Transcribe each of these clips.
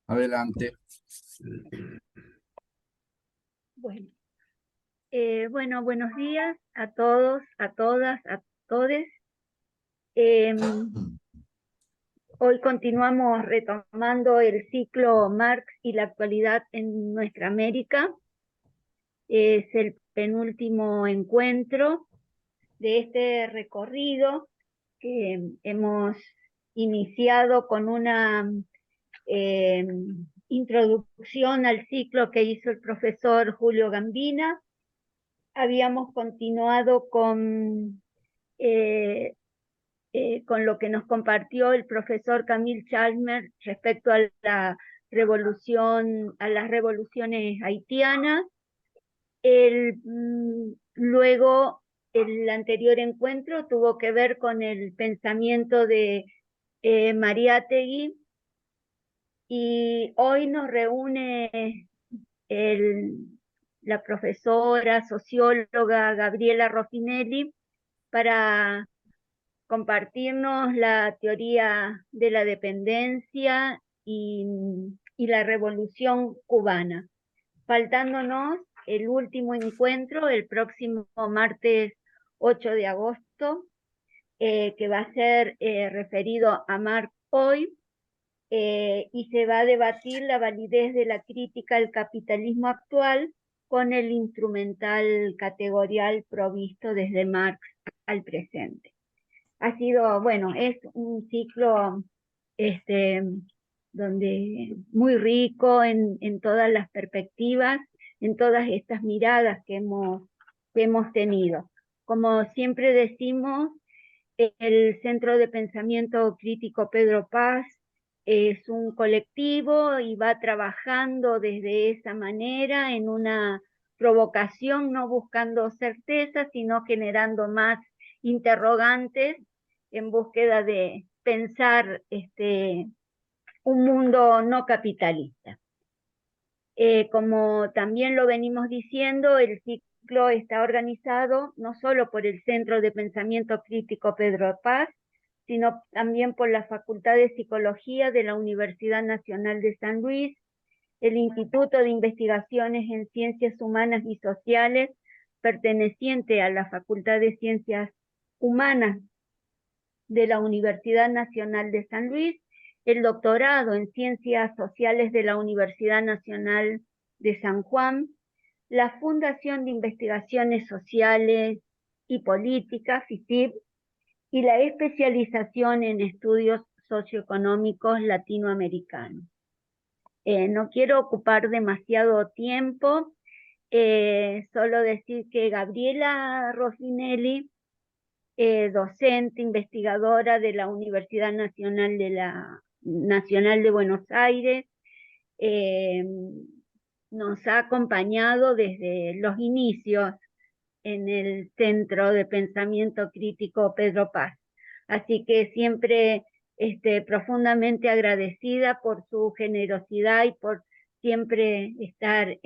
Adelante. Bueno, bueno, buenos días a todos, a todas, a todes. Hoy continuamos retomando el ciclo Marx y la actualidad en nuestra América. Es el penúltimo encuentro de este recorrido que hemos iniciado con una eh, introducción al ciclo que hizo el profesor Julio Gambina. Habíamos continuado con lo que nos compartió el profesor Camille Chalmers respecto a la revolución, a las revoluciones haitianas. Luego, el anterior encuentro tuvo que ver con el pensamiento de Mariátegui, y hoy nos reúne el, la profesora socióloga Gabriela Roffinelli para compartirnos la teoría de la dependencia y la revolución cubana, faltándonos el último encuentro el próximo martes 8 de agosto, que va a ser referido a Marx hoy, y se va a debatir la validez de la crítica al capitalismo actual con el instrumental categorial provisto desde Marx al presente. Ha sido, bueno, es un ciclo este, donde muy rico en todas las perspectivas, en todas estas miradas que hemos tenido. Como siempre decimos, el Centro de Pensamiento Crítico Pedro Paz es un colectivo y va trabajando desde esa manera en una provocación, no buscando certezas, sino generando más interrogantes en búsqueda de pensar un mundo no capitalista. Como también lo venimos diciendo, el ciclo está organizado no solo por el Centro de Pensamiento Crítico Pedro Paz, sino también por la Facultad de Psicología de la Universidad Nacional de San Luis, el Instituto de Investigaciones en Ciencias Humanas y Sociales, perteneciente a la Facultad de Ciencias Humanas de la Universidad Nacional de San Luis, el doctorado en Ciencias Sociales de la Universidad Nacional de San Juan, la Fundación de Investigaciones Sociales y Políticas, FICIP, y la especialización en estudios socioeconómicos latinoamericanos. No quiero ocupar demasiado tiempo, solo decir que Gabriela Roffinelli, docente, investigadora de la Universidad Nacional de Buenos Aires, eh, nos ha acompañado desde los inicios en el Centro de Pensamiento Crítico Pedro Paz. Así que siempre profundamente agradecida por su generosidad y por siempre estar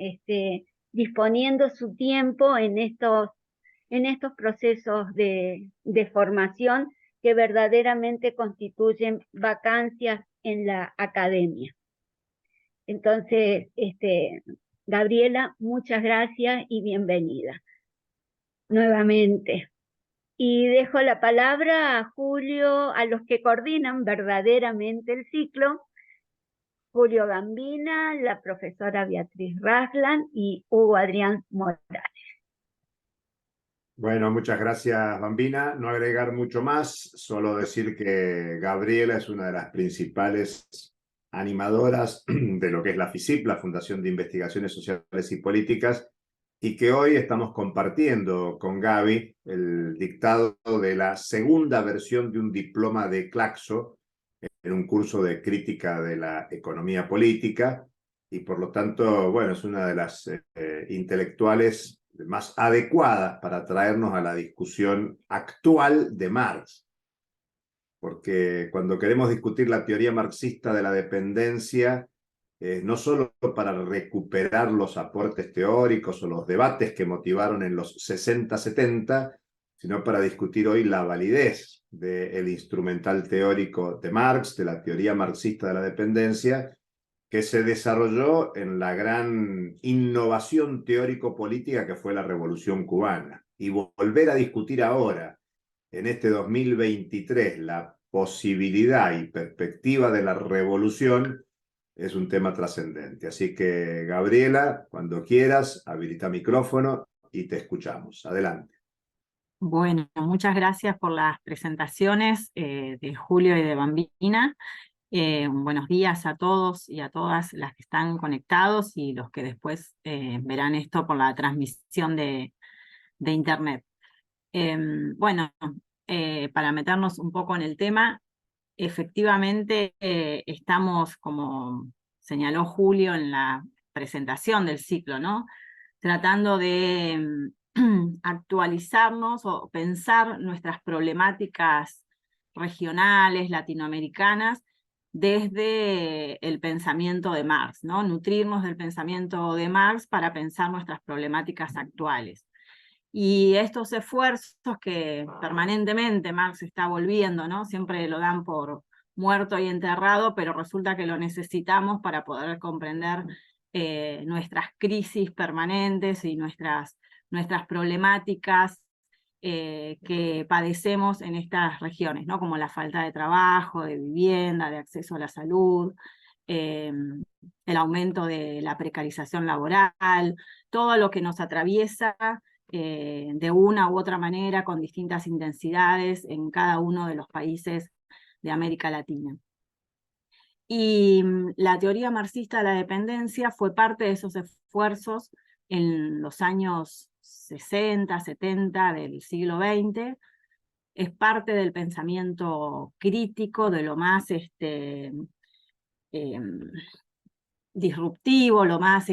disponiendo su tiempo en estos procesos de formación que verdaderamente constituyen vacancias en la academia. Entonces, Gabriela, muchas gracias y bienvenida nuevamente. Y dejo la palabra a Julio, a los que coordinan verdaderamente el ciclo: Julio Gambina, la profesora Beatriz Raslan y Hugo Adrián Morales. Bueno, muchas gracias, Bambina. No agregar mucho más, solo decir que Gabriela es una de las principales animadoras de lo que es la FICIP, la Fundación de Investigaciones Sociales y Políticas, y que hoy estamos compartiendo con Gaby el dictado de la segunda versión de un diploma de Claxo en un curso de crítica de la economía política, y por lo tanto, bueno, es una de las intelectuales más adecuadas para traernos a la discusión actual de Marx. Porque cuando queremos discutir la teoría marxista de la dependencia, no solo para recuperar los aportes teóricos o los debates que motivaron en los 60-70, sino para discutir hoy la validez del instrumental teórico de Marx, de la teoría marxista de la dependencia, que se desarrolló en la gran innovación teórico-política que fue la Revolución Cubana. Y volver a discutir ahora, en este 2023, la posibilidad y perspectiva de la revolución es un tema trascendente. Así que, Gabriela, cuando quieras, habilita micrófono y te escuchamos. Adelante. Bueno, muchas gracias por las presentaciones de Julio y de Bambina. Buenos días a todos y a todas las que están conectados y los que después verán esto por la transmisión de internet. Bueno, para meternos un poco en el tema, efectivamente estamos, como señaló Julio en la presentación del ciclo, ¿no? Tratando de actualizarnos o pensar nuestras problemáticas regionales, latinoamericanas, desde el pensamiento de Marx, ¿no? Nutrirnos del pensamiento de Marx para pensar nuestras problemáticas actuales. Y estos esfuerzos que permanentemente Marx está volviendo, ¿no? Siempre lo dan por muerto y enterrado, pero resulta que lo necesitamos para poder comprender nuestras crisis permanentes y nuestras problemáticas que padecemos en estas regiones, ¿no? Como la falta de trabajo, de vivienda, de acceso a la salud, el aumento de la precarización laboral, todo lo que nos atraviesa de una u otra manera, con distintas intensidades en cada uno de los países de América Latina. Y la teoría marxista de la dependencia fue parte de esos esfuerzos en los años 60, 70 del siglo XX, es parte del pensamiento crítico, de lo más disruptivo, lo más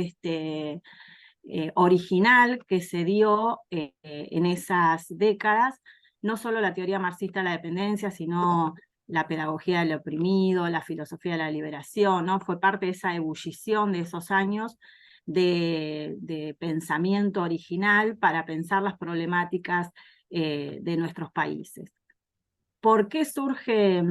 original que se dio en esas décadas, no solo la teoría marxista de la dependencia, sino la pedagogía del oprimido, la filosofía de la liberación, ¿no? Fue parte de esa ebullición de esos años de pensamiento original para pensar las problemáticas de nuestros países. ¿Por qué surge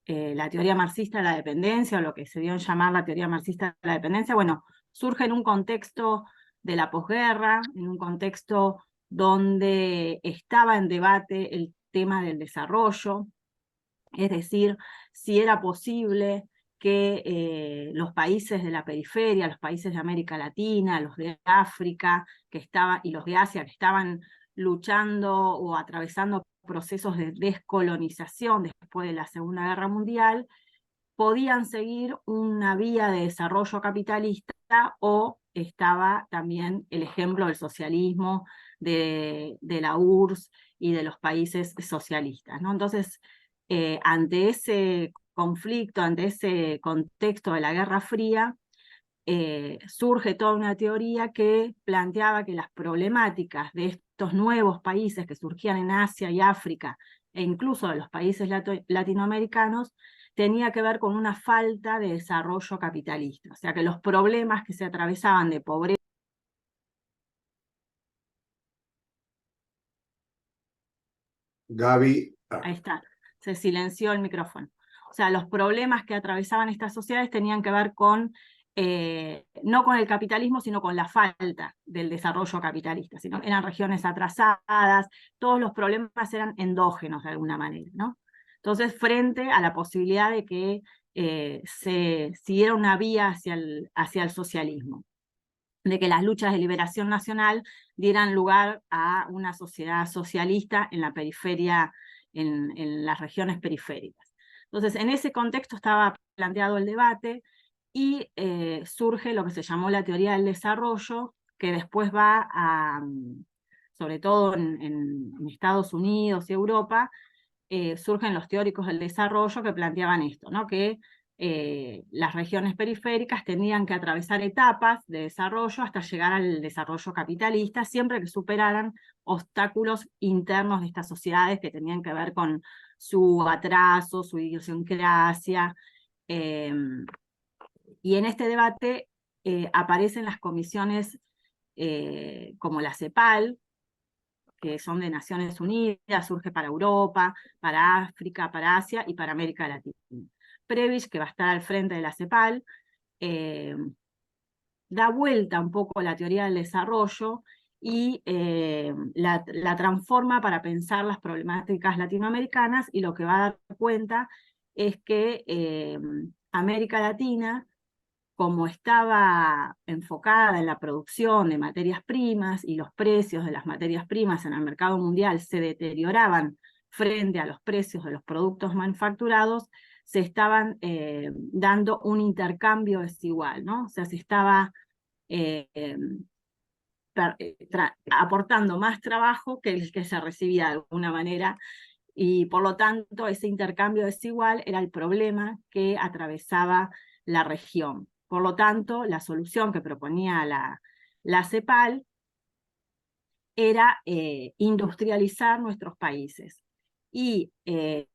la teoría marxista de la dependencia, o lo que se dio en llamar la teoría marxista de la dependencia? Bueno, surge en un contexto de la posguerra, en un contexto donde estaba en debate el tema del desarrollo, es decir, si era posible que los países de la periferia, los países de América Latina, los de África y los de Asia, que estaban luchando o atravesando procesos de descolonización después de la Segunda Guerra Mundial, podían seguir una vía de desarrollo capitalista, o estaba también el ejemplo del socialismo, de la URSS y de los países socialistas, ¿no? Entonces, ante ese conflicto, ante ese contexto de la Guerra Fría, surge toda una teoría que planteaba que las problemáticas de estos nuevos países que surgían en Asia y África, e incluso de los países latinoamericanos, tenía que ver con una falta de desarrollo capitalista. O sea, que los problemas que se atravesaban de pobreza... Gaby. Ahí está, se silenció el micrófono. O sea, los problemas que atravesaban estas sociedades tenían que ver con, no con el capitalismo, sino con la falta del desarrollo capitalista, sino eran regiones atrasadas, todos los problemas eran endógenos de alguna manera, ¿no? Entonces, frente a la posibilidad de que se siguiera una vía hacia el socialismo, de que las luchas de liberación nacional dieran lugar a una sociedad socialista en la periferia, en las regiones periféricas. Entonces, en ese contexto estaba planteado el debate y surge lo que se llamó la teoría del desarrollo, que después va a, sobre todo en Estados Unidos y Europa, surgen los teóricos del desarrollo que planteaban esto, ¿no? Que las regiones periféricas tenían que atravesar etapas de desarrollo hasta llegar al desarrollo capitalista, siempre que superaran obstáculos internos de estas sociedades que tenían que ver con su atraso, su idiosincrasia. Y en este debate aparecen las comisiones como la CEPAL, que son de Naciones Unidas, surge para Europa, para África, para Asia y para América Latina. Prebisch, que va a estar al frente de la CEPAL, da vuelta un poco la teoría del desarrollo y la transforma para pensar las problemáticas latinoamericanas, y lo que va a dar cuenta es que América Latina, como estaba enfocada en la producción de materias primas y los precios de las materias primas en el mercado mundial se deterioraban frente a los precios de los productos manufacturados, se estaban dando un intercambio desigual, ¿no? O sea, se estaba aportando más trabajo que el que se recibía de alguna manera, y por lo tanto ese intercambio desigual era el problema que atravesaba la región. Por lo tanto, la solución que proponía la CEPAL era industrializar nuestros países. Y el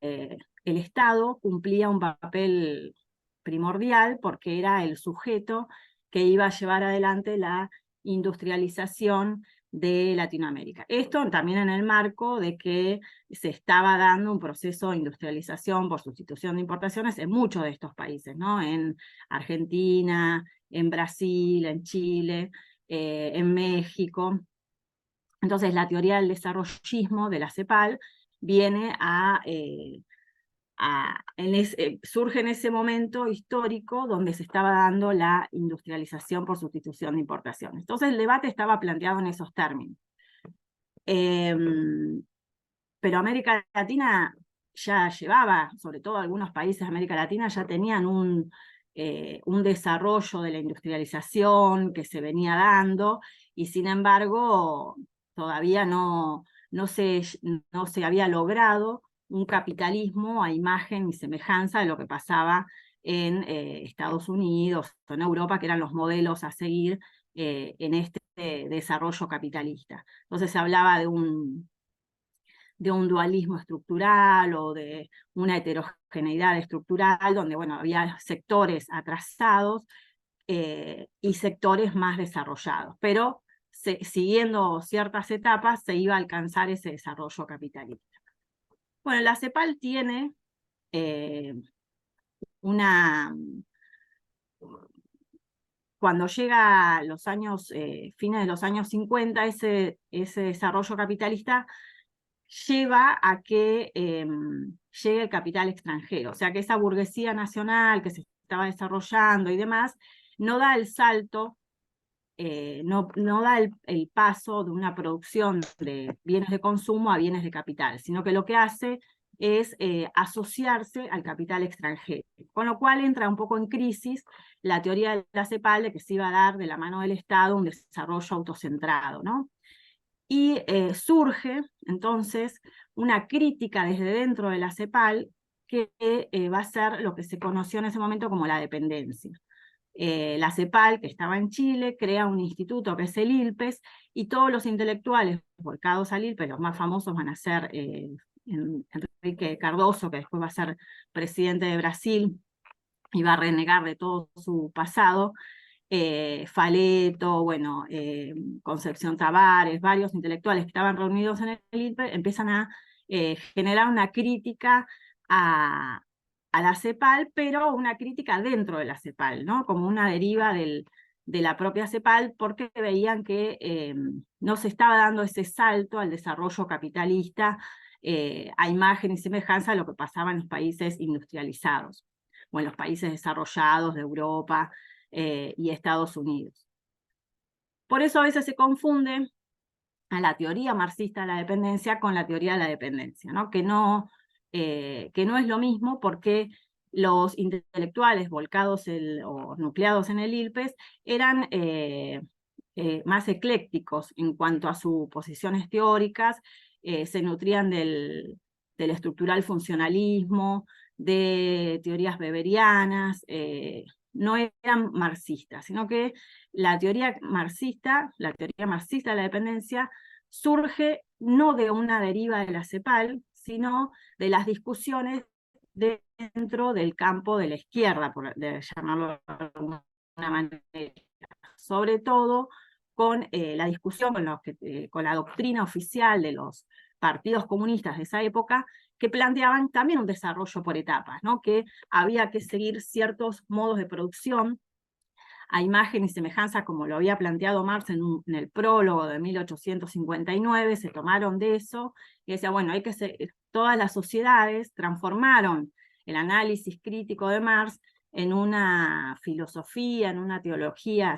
Estado cumplía un papel primordial porque era el sujeto que iba a llevar adelante la industrialización de Latinoamérica. Esto también en el marco de que se estaba dando un proceso de industrialización por sustitución de importaciones en muchos de estos países, ¿no? En Argentina, en Brasil, en Chile, en México. Entonces la teoría del desarrollismo de la CEPAL viene surge en ese momento histórico donde se estaba dando la industrialización por sustitución de importaciones. Entonces el debate estaba planteado en esos términos. Pero América Latina ya llevaba, sobre todo algunos países de América Latina, ya tenían un desarrollo de la industrialización que se venía dando, y sin embargo todavía no se había logrado un capitalismo a imagen y semejanza de lo que pasaba en Estados Unidos o en Europa, que eran los modelos a seguir en este desarrollo capitalista. Entonces se hablaba de un dualismo estructural o de una heterogeneidad estructural, donde bueno, había sectores atrasados y sectores más desarrollados, pero siguiendo ciertas etapas se iba a alcanzar ese desarrollo capitalista. Bueno, la CEPAL tiene cuando llega a los años, fines de los años 50, ese desarrollo capitalista lleva a que llegue el capital extranjero, o sea que esa burguesía nacional que se estaba desarrollando y demás, no da el salto, no da el paso de una producción de bienes de consumo a bienes de capital, sino que lo que hace es asociarse al capital extranjero, con lo cual entra un poco en crisis la teoría de la CEPAL de que se iba a dar de la mano del Estado un desarrollo autocentrado, ¿no? Y surge entonces una crítica desde dentro de la CEPAL que va a ser lo que se conoció en ese momento como la dependencia. La CEPAL, que estaba en Chile, crea un instituto que es el ILPES, y todos los intelectuales volcados al ILPES, los más famosos van a ser Enrique Cardoso, que después va a ser presidente de Brasil y va a renegar de todo su pasado, Faleto, bueno, Concepción Tavares, varios intelectuales que estaban reunidos en el ILPE, empiezan a generar una crítica a la CEPAL, pero una crítica dentro de la CEPAL, ¿no? Como una deriva de la propia CEPAL, porque veían que no se estaba dando ese salto al desarrollo capitalista a imagen y semejanza de lo que pasaba en los países industrializados, o en los países desarrollados de Europa y Estados Unidos. Por eso a veces se confunde a la teoría marxista de la dependencia con la teoría de la dependencia, ¿no? Que no es lo mismo, porque los intelectuales volcados o nucleados en el ILPES eran más eclécticos en cuanto a sus posiciones teóricas, se nutrían del estructural funcionalismo, de teorías weberianas, no eran marxistas, sino que la teoría marxista de la dependencia, surge no de una deriva de la CEPAL, sino de las discusiones dentro del campo de la izquierda, de llamarlo de alguna manera, sobre todo con la discusión con la doctrina oficial de los partidos comunistas de esa época, que planteaban también un desarrollo por etapas, ¿no? Que había que seguir ciertos modos de producción a imagen y semejanza, como lo había planteado Marx en el prólogo de 1859, se tomaron de eso, y decía, bueno, todas las sociedades transformaron el análisis crítico de Marx en una filosofía, en una teología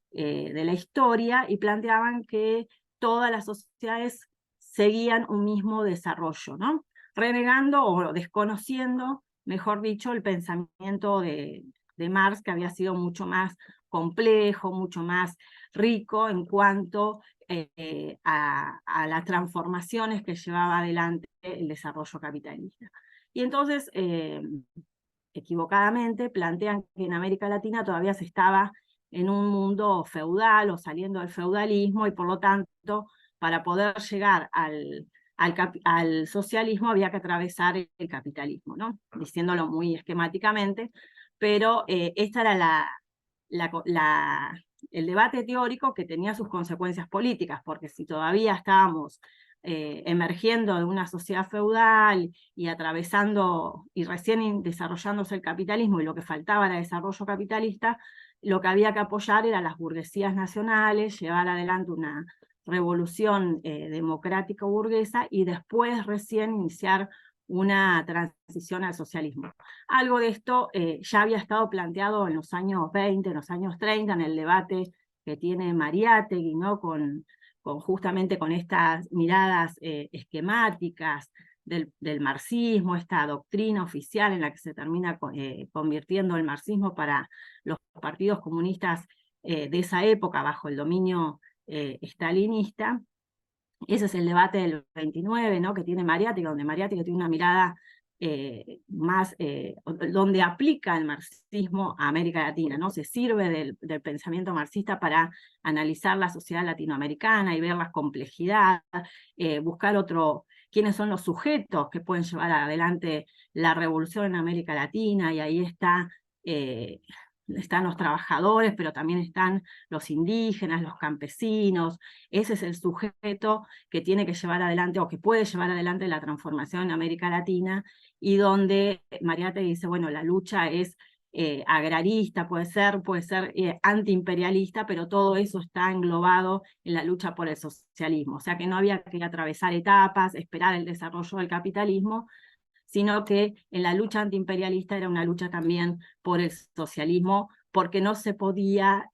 de la historia, y planteaban que todas las sociedades seguían un mismo desarrollo, ¿no? Renegando o desconociendo, mejor dicho, el pensamiento de Marx, que había sido mucho más complejo, mucho más rico en cuanto a las transformaciones que llevaba adelante el desarrollo capitalista. Y entonces, equivocadamente, plantean que en América Latina todavía se estaba en un mundo feudal o saliendo del feudalismo, y por lo tanto, para poder llegar al socialismo había que atravesar el capitalismo, ¿no? Diciéndolo muy esquemáticamente, pero esta era el debate teórico que tenía sus consecuencias políticas, porque si todavía estábamos emergiendo de una sociedad feudal y atravesando y recién desarrollándose el capitalismo, y lo que faltaba era desarrollo capitalista, lo que había que apoyar eran las burguesías nacionales, llevar adelante una revolución democrática burguesa, y después recién iniciar una transición al socialismo. Algo de esto ya había estado planteado en los años 20, en los años 30, en el debate que tiene Mariátegui, ¿no? Justamente con estas miradas esquemáticas del marxismo, esta doctrina oficial en la que se termina convirtiendo el marxismo para los partidos comunistas de esa época bajo el dominio stalinista. Ese es el debate del 29, ¿no? Que tiene Mariátegui, donde Mariátegui tiene una mirada donde aplica el marxismo a América Latina, ¿no? Se sirve del pensamiento marxista para analizar la sociedad latinoamericana y ver las complejidades, buscar quiénes son los sujetos que pueden llevar adelante la revolución en América Latina, y ahí están los trabajadores, pero también están los indígenas, los campesinos. Ese es el sujeto que tiene que llevar adelante, o que puede llevar adelante, la transformación en América Latina, y donde Mariátegui dice, bueno, la lucha es agrarista, puede ser antiimperialista, pero todo eso está englobado en la lucha por el socialismo. O sea que no había que atravesar etapas, esperar el desarrollo del capitalismo, sino que en la lucha antiimperialista era una lucha también por el socialismo, porque no se podía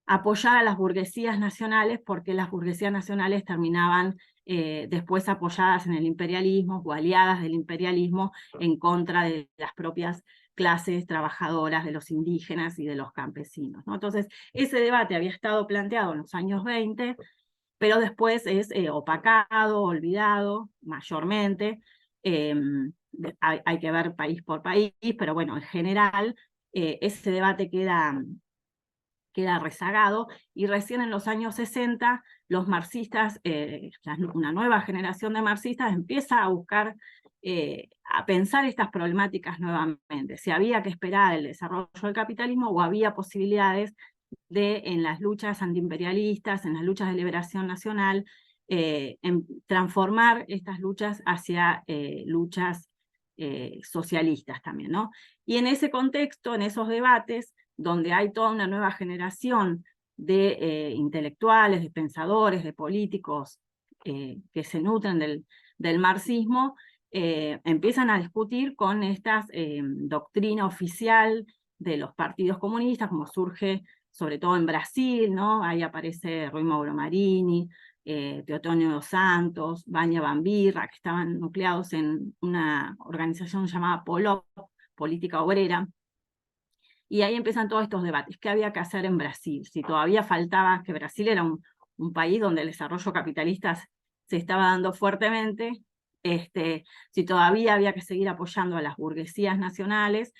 apoyar a las burguesías nacionales, porque las burguesías nacionales terminaban después apoyadas en el imperialismo o aliadas del imperialismo en contra de las propias clases trabajadoras, de los indígenas y de los campesinos, ¿no? Entonces, ese debate había estado planteado en los años 20, pero después es opacado, olvidado, mayormente. Hay que ver país por país, pero bueno, en general ese debate queda rezagado, y recién en los años 60 los marxistas, una nueva generación de marxistas empieza a buscar, a pensar estas problemáticas nuevamente, si había que esperar el desarrollo del capitalismo o había posibilidades en las luchas antiimperialistas, en las luchas de liberación nacional, transformar estas luchas hacia luchas socialistas también, ¿no? Y en ese contexto, en esos debates, donde hay toda una nueva generación de intelectuales, de pensadores, de políticos que se nutren del marxismo, empiezan a discutir con esta doctrina oficial de los partidos comunistas, como surge sobre todo en Brasil, ¿no? Ahí aparece Rui Mauro Marini, Teotonio dos Santos, Vania Bambirra, que estaban nucleados en una organización llamada POLOP, Política Obrera. Y ahí empiezan todos estos debates. ¿Qué había que hacer en Brasil? Si todavía faltaba, que Brasil era un país donde el desarrollo capitalista se estaba dando fuertemente, si todavía había que seguir apoyando a las burguesías nacionales,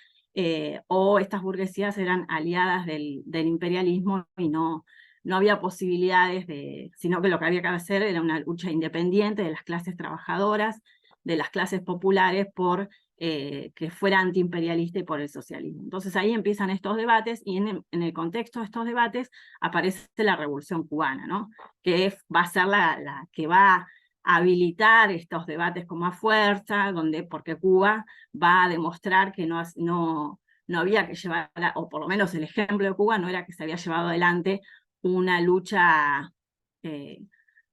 o estas burguesías eran aliadas del imperialismo y no había posibilidades sino que lo que había que hacer era una lucha independiente de las clases trabajadoras, de las clases populares, por que fuera antiimperialista y por el socialismo. Entonces ahí empiezan estos debates, y en el contexto de estos debates aparece la Revolución Cubana, ¿no? Que va a ser la que va habilitar estos debates con más fuerza, porque Cuba va a demostrar que no había que llevar, o por lo menos el ejemplo de Cuba no era que se había llevado adelante una lucha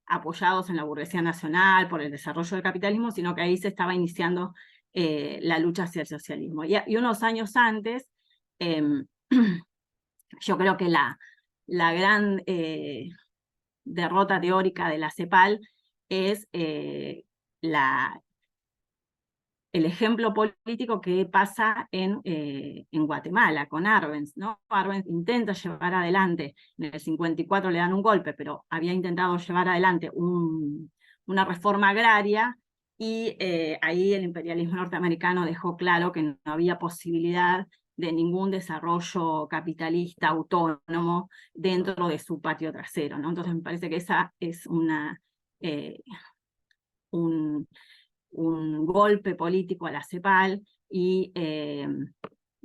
apoyados en la burguesía nacional por el desarrollo del capitalismo, sino que ahí se estaba iniciando la lucha hacia el socialismo. Y unos años antes, yo creo que la gran derrota teórica de la CEPAL es el ejemplo político que pasa en Guatemala con Arbenz, ¿no? Arbenz intenta llevar adelante, en el 54 le dan un golpe, pero había intentado llevar adelante una reforma agraria, y ahí el imperialismo norteamericano dejó claro que no había posibilidad de ningún desarrollo capitalista autónomo dentro de su patio trasero, ¿no? Entonces me parece que esa es un golpe político a la CEPAL, y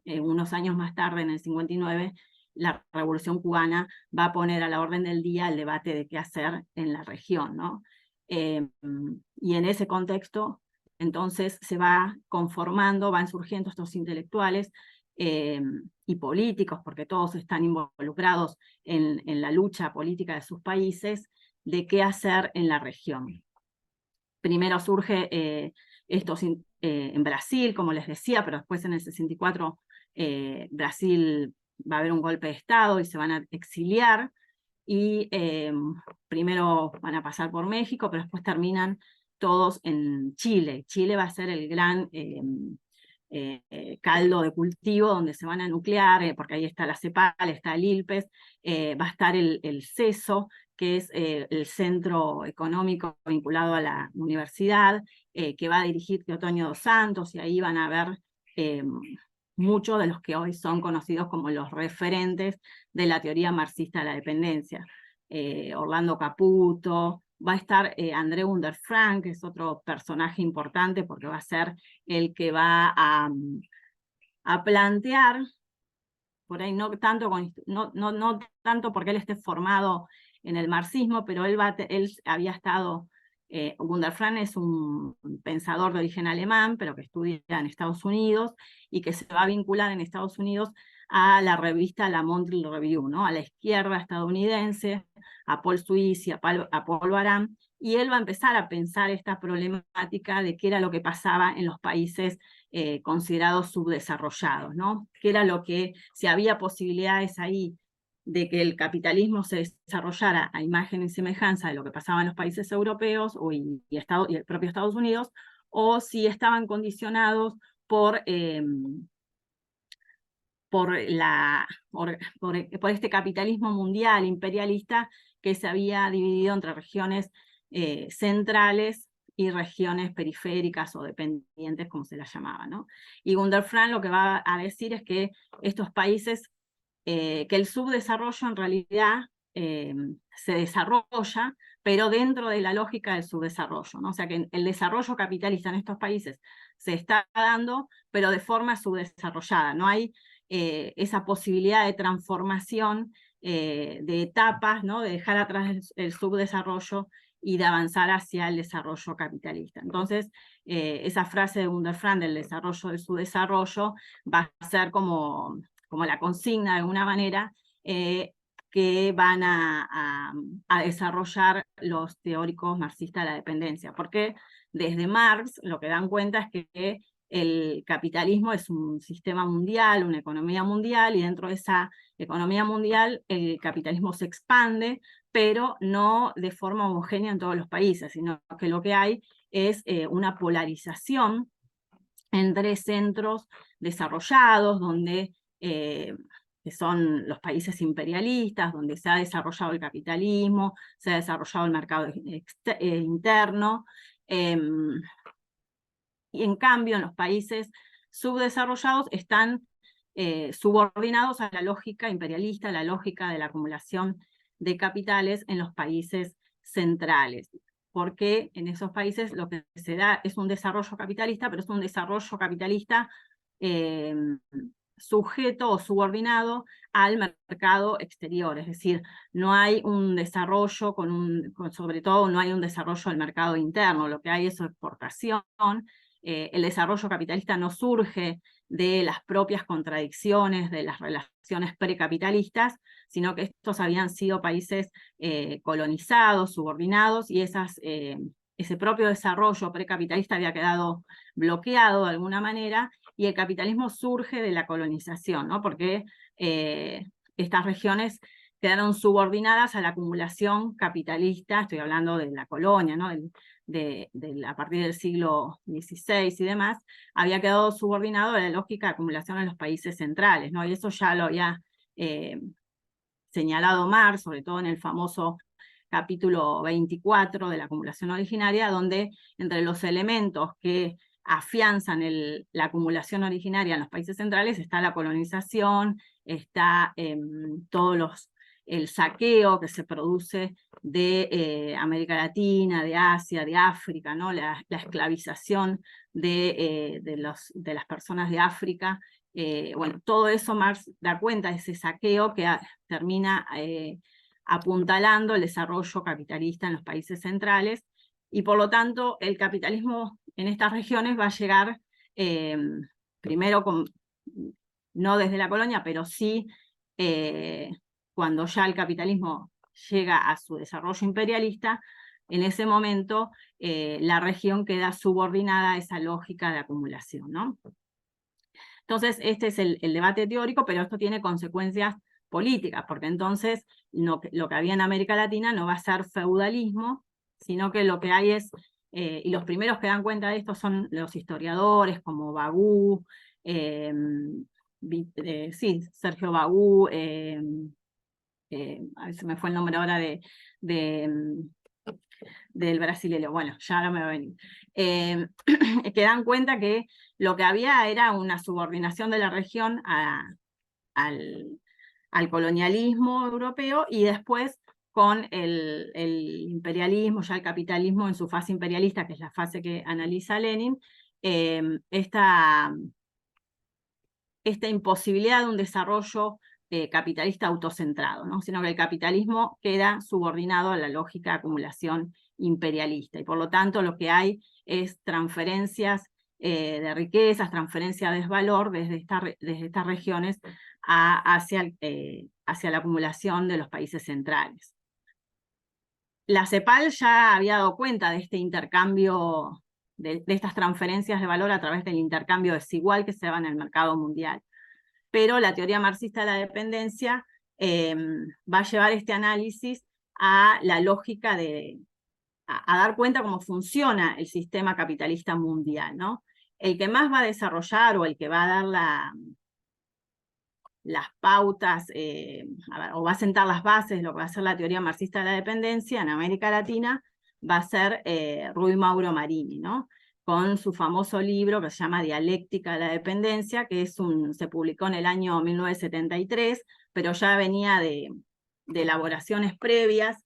unos años más tarde, en el 59, la Revolución Cubana va a poner a la orden del día el debate de qué hacer en la región, ¿no? Y en ese contexto, entonces, se va conformando, van surgiendo estos intelectuales y políticos, porque todos están involucrados en la lucha política de sus países, de qué hacer en la región. Primero surge en Brasil, como les decía, pero después en el 64 Brasil va a haber un golpe de Estado y se van a exiliar, y primero van a pasar por México, pero después terminan todos en Chile. Chile va a ser el gran caldo de cultivo donde se van a nuclear, porque ahí está la CEPAL, está el ILPES, va a estar el CESO, que es el centro económico vinculado a la universidad, que va a dirigir Teotonio dos Santos, y ahí van a ver muchos de los que hoy son conocidos como los referentes de la teoría marxista de la dependencia. Orlando Caputo, va a estar André Underfrank, que es otro personaje importante porque va a ser el que va a plantear, por ahí no tanto, no tanto porque él esté formado en el marxismo, pero él había estado, Underfrank es un pensador de origen alemán, pero que estudia en Estados Unidos, y que se va a vincular en Estados Unidos a la revista La Monthly Review, ¿no? A la izquierda estadounidense, a Paul Suisse y a Paul Baran, y él va a empezar a pensar esta problemática de qué era lo que pasaba en los países considerados subdesarrollados, ¿no? Qué era lo que, si había posibilidades ahí de que el capitalismo se desarrollara a imagen y semejanza de lo que pasaba en los países europeos y el propio Estados Unidos, o si estaban condicionados por este capitalismo mundial imperialista que se había dividido entre regiones centrales y regiones periféricas o dependientes, como se las llamaba, ¿no? Y Underfrank lo que va a decir es que estos países, que el subdesarrollo en realidad se desarrolla, pero dentro de la lógica del subdesarrollo, ¿no? O sea que el desarrollo capitalista en estos países se está dando, pero de forma subdesarrollada. No hay esa posibilidad de transformación de etapas, ¿no? De dejar atrás el subdesarrollo y de avanzar hacia el desarrollo capitalista. Entonces, esa frase de Underfrank del desarrollo del subdesarrollo va a ser como la consigna de alguna manera que van a desarrollar los teóricos marxistas de la dependencia, porque desde Marx lo que dan cuenta es que el capitalismo es un sistema mundial, una economía mundial, y dentro de esa economía mundial el capitalismo se expande, pero no de forma homogénea en todos los países, sino que lo que hay es una polarización entre centros desarrollados, que son los países imperialistas, donde se ha desarrollado el capitalismo, se ha desarrollado el mercado interno, y en cambio en los países subdesarrollados están subordinados a la lógica imperialista, a la lógica de la acumulación de capitales en los países centrales, porque en esos países lo que se da es un desarrollo capitalista, pero es un desarrollo capitalista sujeto o subordinado al mercado exterior, es decir, no hay un desarrollo sobre todo no hay un desarrollo del mercado interno, lo que hay es exportación. El desarrollo capitalista no surge de las propias contradicciones de las relaciones precapitalistas, sino que estos habían sido países colonizados, subordinados, y ese propio desarrollo precapitalista había quedado bloqueado de alguna manera, y el capitalismo surge de la colonización, ¿no? Porque estas regiones quedaron subordinadas a la acumulación capitalista, estoy hablando de la colonia, ¿no? A partir del siglo XVI y demás, había quedado subordinado a la lógica de acumulación en los países centrales, ¿no? Y eso ya lo había señalado Marx, sobre todo en el famoso capítulo 24 de la acumulación originaria, donde entre los elementos que afianzan la acumulación originaria en los países centrales está la colonización, está el saqueo que se produce de América Latina, de Asia, de África, ¿no? La esclavización de las personas de África. Bueno, todo eso Marx da cuenta de ese saqueo que termina apuntalando el desarrollo capitalista en los países centrales, y por lo tanto el capitalismo en estas regiones va a llegar primero no desde la colonia, pero sí cuando ya el capitalismo llega a su desarrollo imperialista. En ese momento la región queda subordinada a esa lógica de acumulación, ¿no? Entonces este es el debate teórico, pero esto tiene consecuencias políticas, porque entonces lo que había en América Latina no va a ser feudalismo, sino que lo que hay es, y los primeros que dan cuenta de esto son los historiadores como Bagú, Sergio Bagú, a ver si me fue el nombre ahora del brasileño, bueno, ya no me va a venir, que dan cuenta que lo que había era una subordinación de la región al colonialismo europeo, y después con el imperialismo, ya el capitalismo en su fase imperialista, que es la fase que analiza Lenin, esta imposibilidad de un desarrollo capitalista autocentrado, ¿no? Sino que el capitalismo queda subordinado a la lógica de acumulación imperialista, y por lo tanto lo que hay es transferencias de riquezas, transferencia de desvalor desde estas regiones hacia la acumulación de los países centrales. La CEPAL ya había dado cuenta de este intercambio, de estas transferencias de valor a través del intercambio desigual que se da en el mercado mundial. Pero la teoría marxista de la dependencia va a llevar este análisis a la lógica a dar cuenta cómo funciona el sistema capitalista mundial, ¿no? El que más va a desarrollar, o el que va a dar las pautas, o va a sentar las bases de lo que va a ser la teoría marxista de la dependencia en América Latina, va a ser Rui Mauro Marini, ¿no? Con su famoso libro que se llama Dialéctica de la Dependencia, que se publicó en el año 1973, pero ya venía de elaboraciones previas.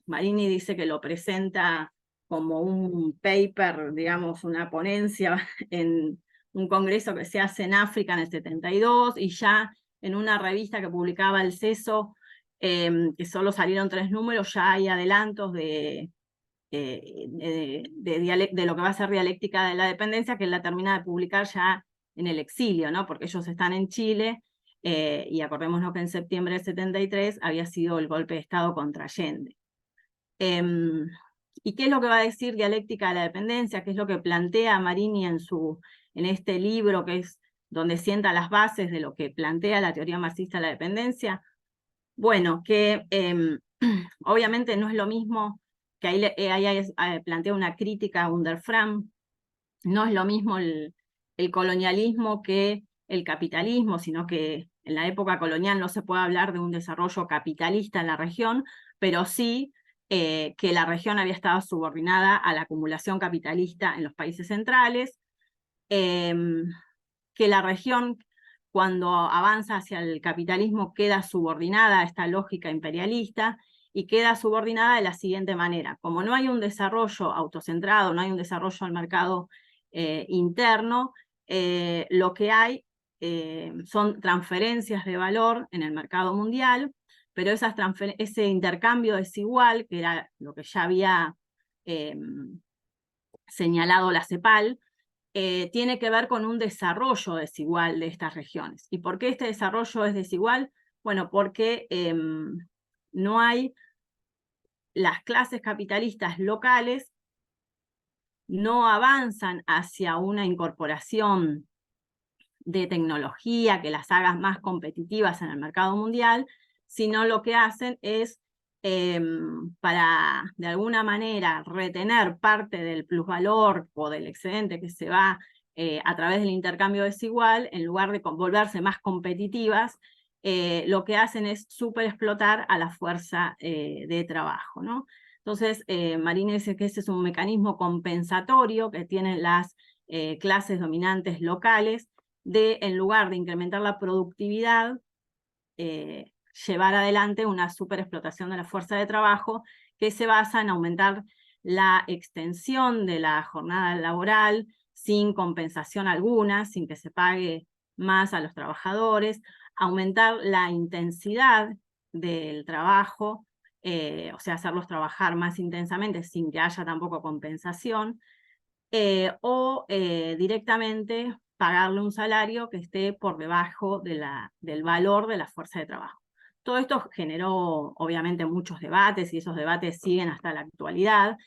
Marini dice que lo presenta como un paper, digamos, una ponencia en un congreso que se hace en África en el 72, y ya en una revista que publicaba el CESO, que solo salieron 3 números, ya hay adelantos de lo que va a ser Dialéctica de la Dependencia, que él la termina de publicar ya en el exilio, ¿no? Porque ellos están en Chile, y acordémonos que en septiembre del 73 había sido el golpe de Estado contra Allende. ¿Y qué es lo que va a decir Dialéctica de la Dependencia? ¿Qué es lo que plantea Marini en este libro, que es donde sienta las bases de lo que plantea la teoría marxista de la dependencia? Bueno, que obviamente no es lo mismo, que ahí plantea una crítica a Unterfram, no es lo mismo el colonialismo que el capitalismo, sino que en la época colonial no se puede hablar de un desarrollo capitalista en la región, pero sí que la región había estado subordinada a la acumulación capitalista en los países centrales, que la región, cuando avanza hacia el capitalismo, queda subordinada a esta lógica imperialista, y queda subordinada de la siguiente manera: como no hay un desarrollo autocentrado, no hay un desarrollo del mercado interno, lo que hay son transferencias de valor en el mercado mundial, pero ese intercambio desigual, que era lo que ya había señalado la CEPAL, tiene que ver con un desarrollo desigual de estas regiones. ¿Y por qué este desarrollo es desigual? Bueno, porque no hay las clases capitalistas locales, no avanzan hacia una incorporación de tecnología que las haga más competitivas en el mercado mundial, sino lo que hacen es, para de alguna manera retener parte del plusvalor o del excedente que se va a través del intercambio desigual, en lugar de volverse más competitivas, lo que hacen es superexplotar a la fuerza de trabajo, ¿no? Entonces, Marín dice que ese es un mecanismo compensatorio que tienen las clases dominantes locales, en lugar de incrementar la productividad, llevar adelante una superexplotación de la fuerza de trabajo que se basa en aumentar la extensión de la jornada laboral sin compensación alguna, sin que se pague más a los trabajadores, aumentar la intensidad del trabajo, o sea, hacerlos trabajar más intensamente sin que haya tampoco compensación, o directamente pagarle un salario que esté por debajo del valor de la fuerza de trabajo. Todo esto generó obviamente muchos debates y esos debates siguen hasta la actualidad.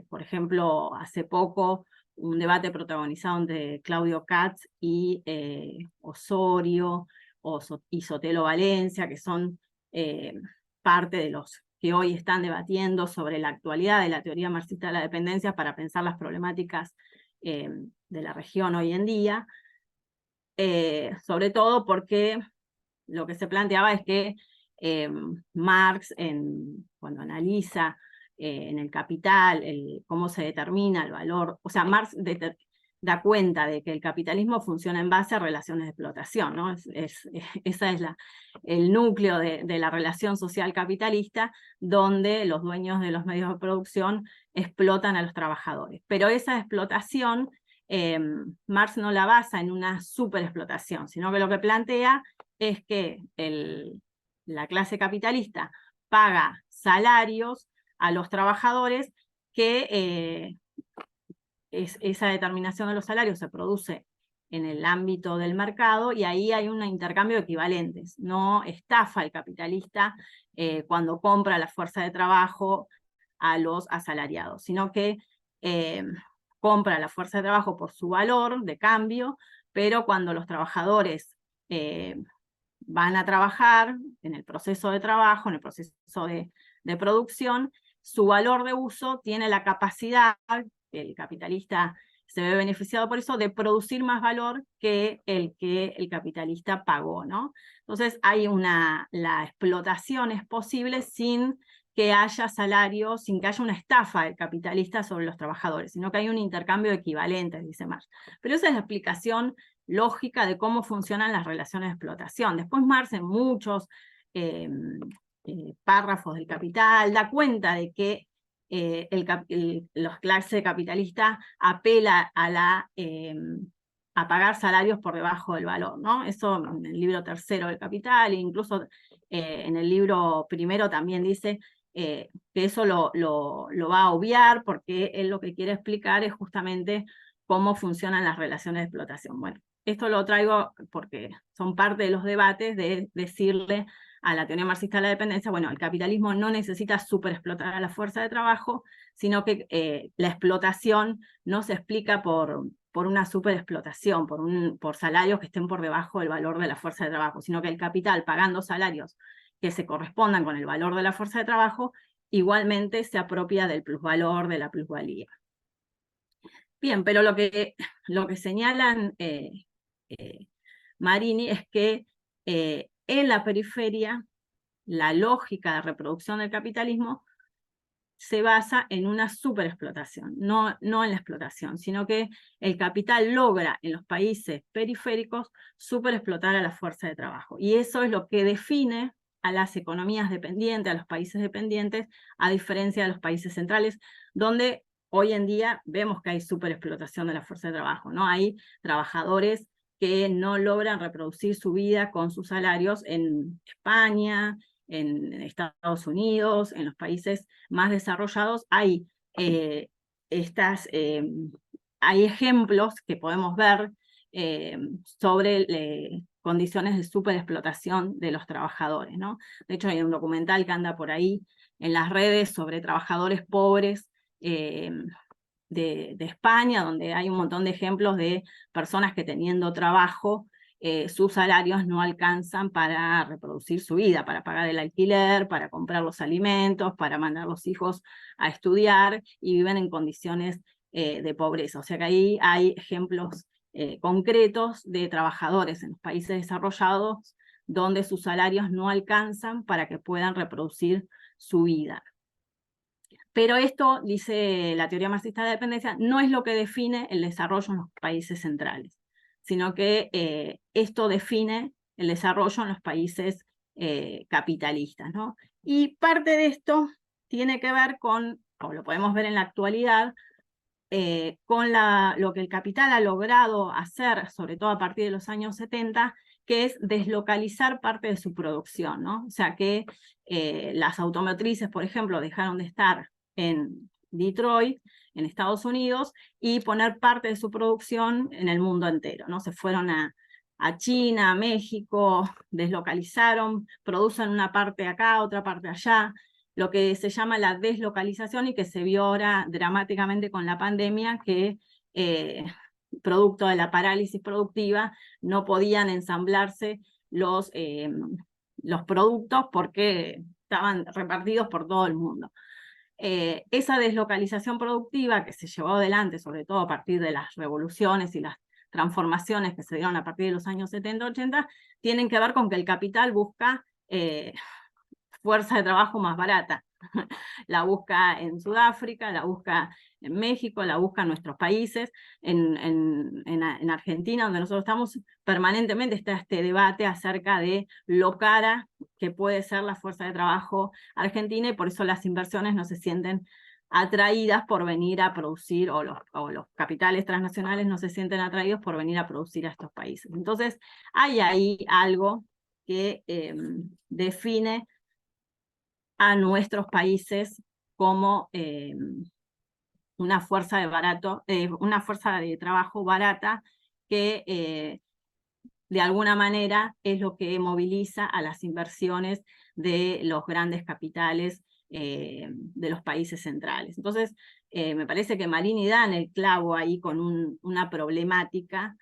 Por ejemplo, hace poco un debate protagonizado entre Claudio Katz y Osorio y Sotelo Valencia, que son parte de los que hoy están debatiendo sobre la actualidad de la teoría marxista de la dependencia para pensar las problemáticas de la región hoy en día, sobre todo porque lo que se planteaba es que Marx, cuando analiza en el Capital cómo se determina el valor, o sea, Marx da cuenta de que el capitalismo funciona en base a relaciones de explotación, ¿no? Esa es el núcleo de la relación social capitalista, donde los dueños de los medios de producción explotan a los trabajadores. Pero esa explotación, Marx no la basa en una superexplotación, sino que lo que plantea es que la clase capitalista paga salarios a los trabajadores que esa determinación de los salarios se produce en el ámbito del mercado y ahí hay un intercambio de equivalentes. No estafa el capitalista cuando compra la fuerza de trabajo a los asalariados, sino que compra la fuerza de trabajo por su valor de cambio, pero cuando los trabajadores van a trabajar en el proceso de trabajo, en el proceso de producción, su valor de uso tiene la capacidad, el capitalista se ve beneficiado por eso, de producir más valor que el capitalista pagó, ¿no? Entonces la explotación es posible sin que haya salario, sin que haya una estafa del capitalista sobre los trabajadores, sino que hay un intercambio de equivalentes, dice Marx. Pero esa es la explicación lógica de cómo funcionan las relaciones de explotación. Después Marx en muchos párrafos del Capital da cuenta de que la clase capitalista apela a pagar salarios por debajo del valor, ¿no? Eso en el libro tercero del Capital, e incluso en el libro primero también dice que eso lo va a obviar, porque él lo que quiere explicar es justamente cómo funcionan las relaciones de explotación. Bueno, esto lo traigo porque son parte de los debates de decirle a la teoría marxista de la dependencia, bueno, el capitalismo no necesita superexplotar a la fuerza de trabajo, sino que la explotación no se explica por una superexplotación, por salarios que estén por debajo del valor de la fuerza de trabajo, sino que el capital, pagando salarios que se correspondan con el valor de la fuerza de trabajo, igualmente se apropia del plusvalor, de la plusvalía. Bien, pero lo que señalan Marini es que en la periferia la lógica de reproducción del capitalismo se basa en una superexplotación, no en la explotación, sino que el capital logra en los países periféricos superexplotar a la fuerza de trabajo. Y eso es lo que define a las economías dependientes, a los países dependientes, a diferencia de los países centrales, donde hoy en día vemos que hay superexplotación de la fuerza de trabajo, ¿no? Hay trabajadores que no logran reproducir su vida con sus salarios en España, en Estados Unidos, en los países más desarrollados. Hay hay ejemplos que podemos ver sobre condiciones de superexplotación de los trabajadores, ¿no? De hecho, hay un documental que anda por ahí en las redes sobre trabajadores pobres de España, donde hay un montón de ejemplos de personas que teniendo trabajo, sus salarios no alcanzan para reproducir su vida, para pagar el alquiler, para comprar los alimentos, para mandar a los hijos a estudiar, y viven en condiciones de pobreza. O sea que ahí hay ejemplos concretos de trabajadores en los países desarrollados donde sus salarios no alcanzan para que puedan reproducir su vida. Pero esto, dice la teoría marxista de la dependencia, no es lo que define el desarrollo en los países centrales, sino que esto define el desarrollo en los países capitalistas, ¿no? Y parte de esto tiene que ver con, como lo podemos ver en la actualidad, con lo que el capital ha logrado hacer, sobre todo a partir de los años 70, que es deslocalizar parte de su producción, ¿no? O sea que las automotrices, por ejemplo, dejaron de estar en Detroit, en Estados Unidos, y poner parte de su producción en el mundo entero, ¿no? Se fueron a China, a México, deslocalizaron, producen una parte acá, otra parte allá, lo que se llama la deslocalización y que se vio ahora dramáticamente con la pandemia, que producto de la parálisis productiva no podían ensamblarse los productos porque estaban repartidos por todo el mundo. Esa deslocalización productiva que se llevó adelante, sobre todo a partir de las revoluciones y las transformaciones que se dieron a partir de los años 70-80, tienen que ver con que el capital busca fuerza de trabajo más barata. La busca en Sudáfrica, la busca en México, la busca en nuestros países, en Argentina, donde nosotros estamos, permanentemente está este debate acerca de lo cara que puede ser la fuerza de trabajo argentina, y por eso las inversiones no se sienten atraídas por venir a producir, o los capitales transnacionales no se sienten atraídos por venir a producir a estos países. Entonces, hay ahí algo que define a nuestros países como una fuerza de trabajo barata que de alguna manera es lo que moviliza a las inversiones de los grandes capitales de los países centrales. Entonces, me parece que Marini da en el clavo ahí con una problemática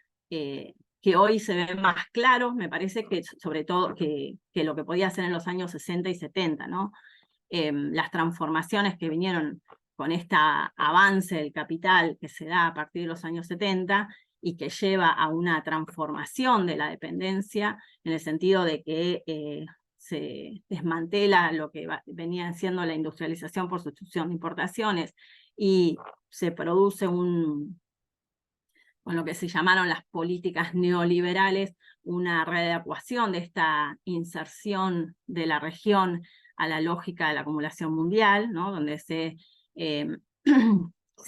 que hoy se ve más claro, me parece que sobre todo que lo que podía hacer en los años 60 y 70, ¿no? Las transformaciones que vinieron con este avance del capital que se da a partir de los años 70 y que lleva a una transformación de la dependencia, en el sentido de que se desmantela lo que venía siendo la industrialización por sustitución de importaciones y se produce con lo que se llamaron las políticas neoliberales, una readecuación de esta inserción de la región a la lógica de la acumulación mundial, ¿no? Donde se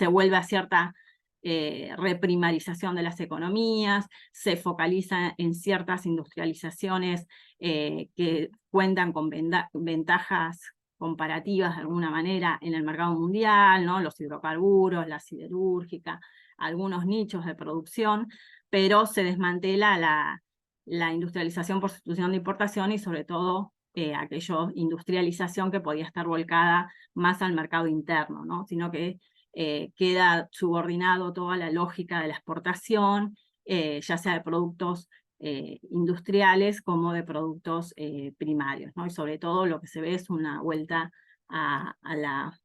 vuelve a cierta reprimarización de las economías, se focaliza en ciertas industrializaciones que cuentan con ventajas comparativas de alguna manera en el mercado mundial, ¿no? Los hidrocarburos, la siderúrgica, algunos nichos de producción, pero se desmantela la industrialización por sustitución de importación y sobre todo aquella industrialización que podía estar volcada más al mercado interno, ¿no? Sino que queda subordinado toda la lógica de la exportación, ya sea de productos industriales como de productos primarios, ¿no? Y sobre todo lo que se ve es una vuelta a la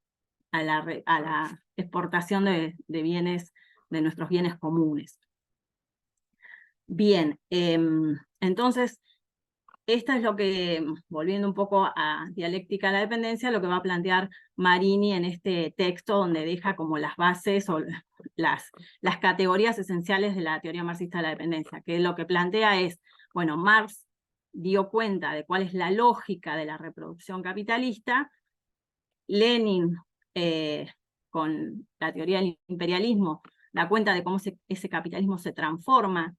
exportación de bienes, de nuestros bienes comunes. Bien, entonces, esto es lo que, volviendo un poco a dialéctica de la dependencia, lo que va a plantear Marini en este texto, donde deja como las bases o las categorías esenciales de la teoría marxista de la dependencia, que lo que plantea es, bueno, Marx dio cuenta de cuál es la lógica de la reproducción capitalista, Lenin, con la teoría del imperialismo, da cuenta de cómo ese capitalismo se transforma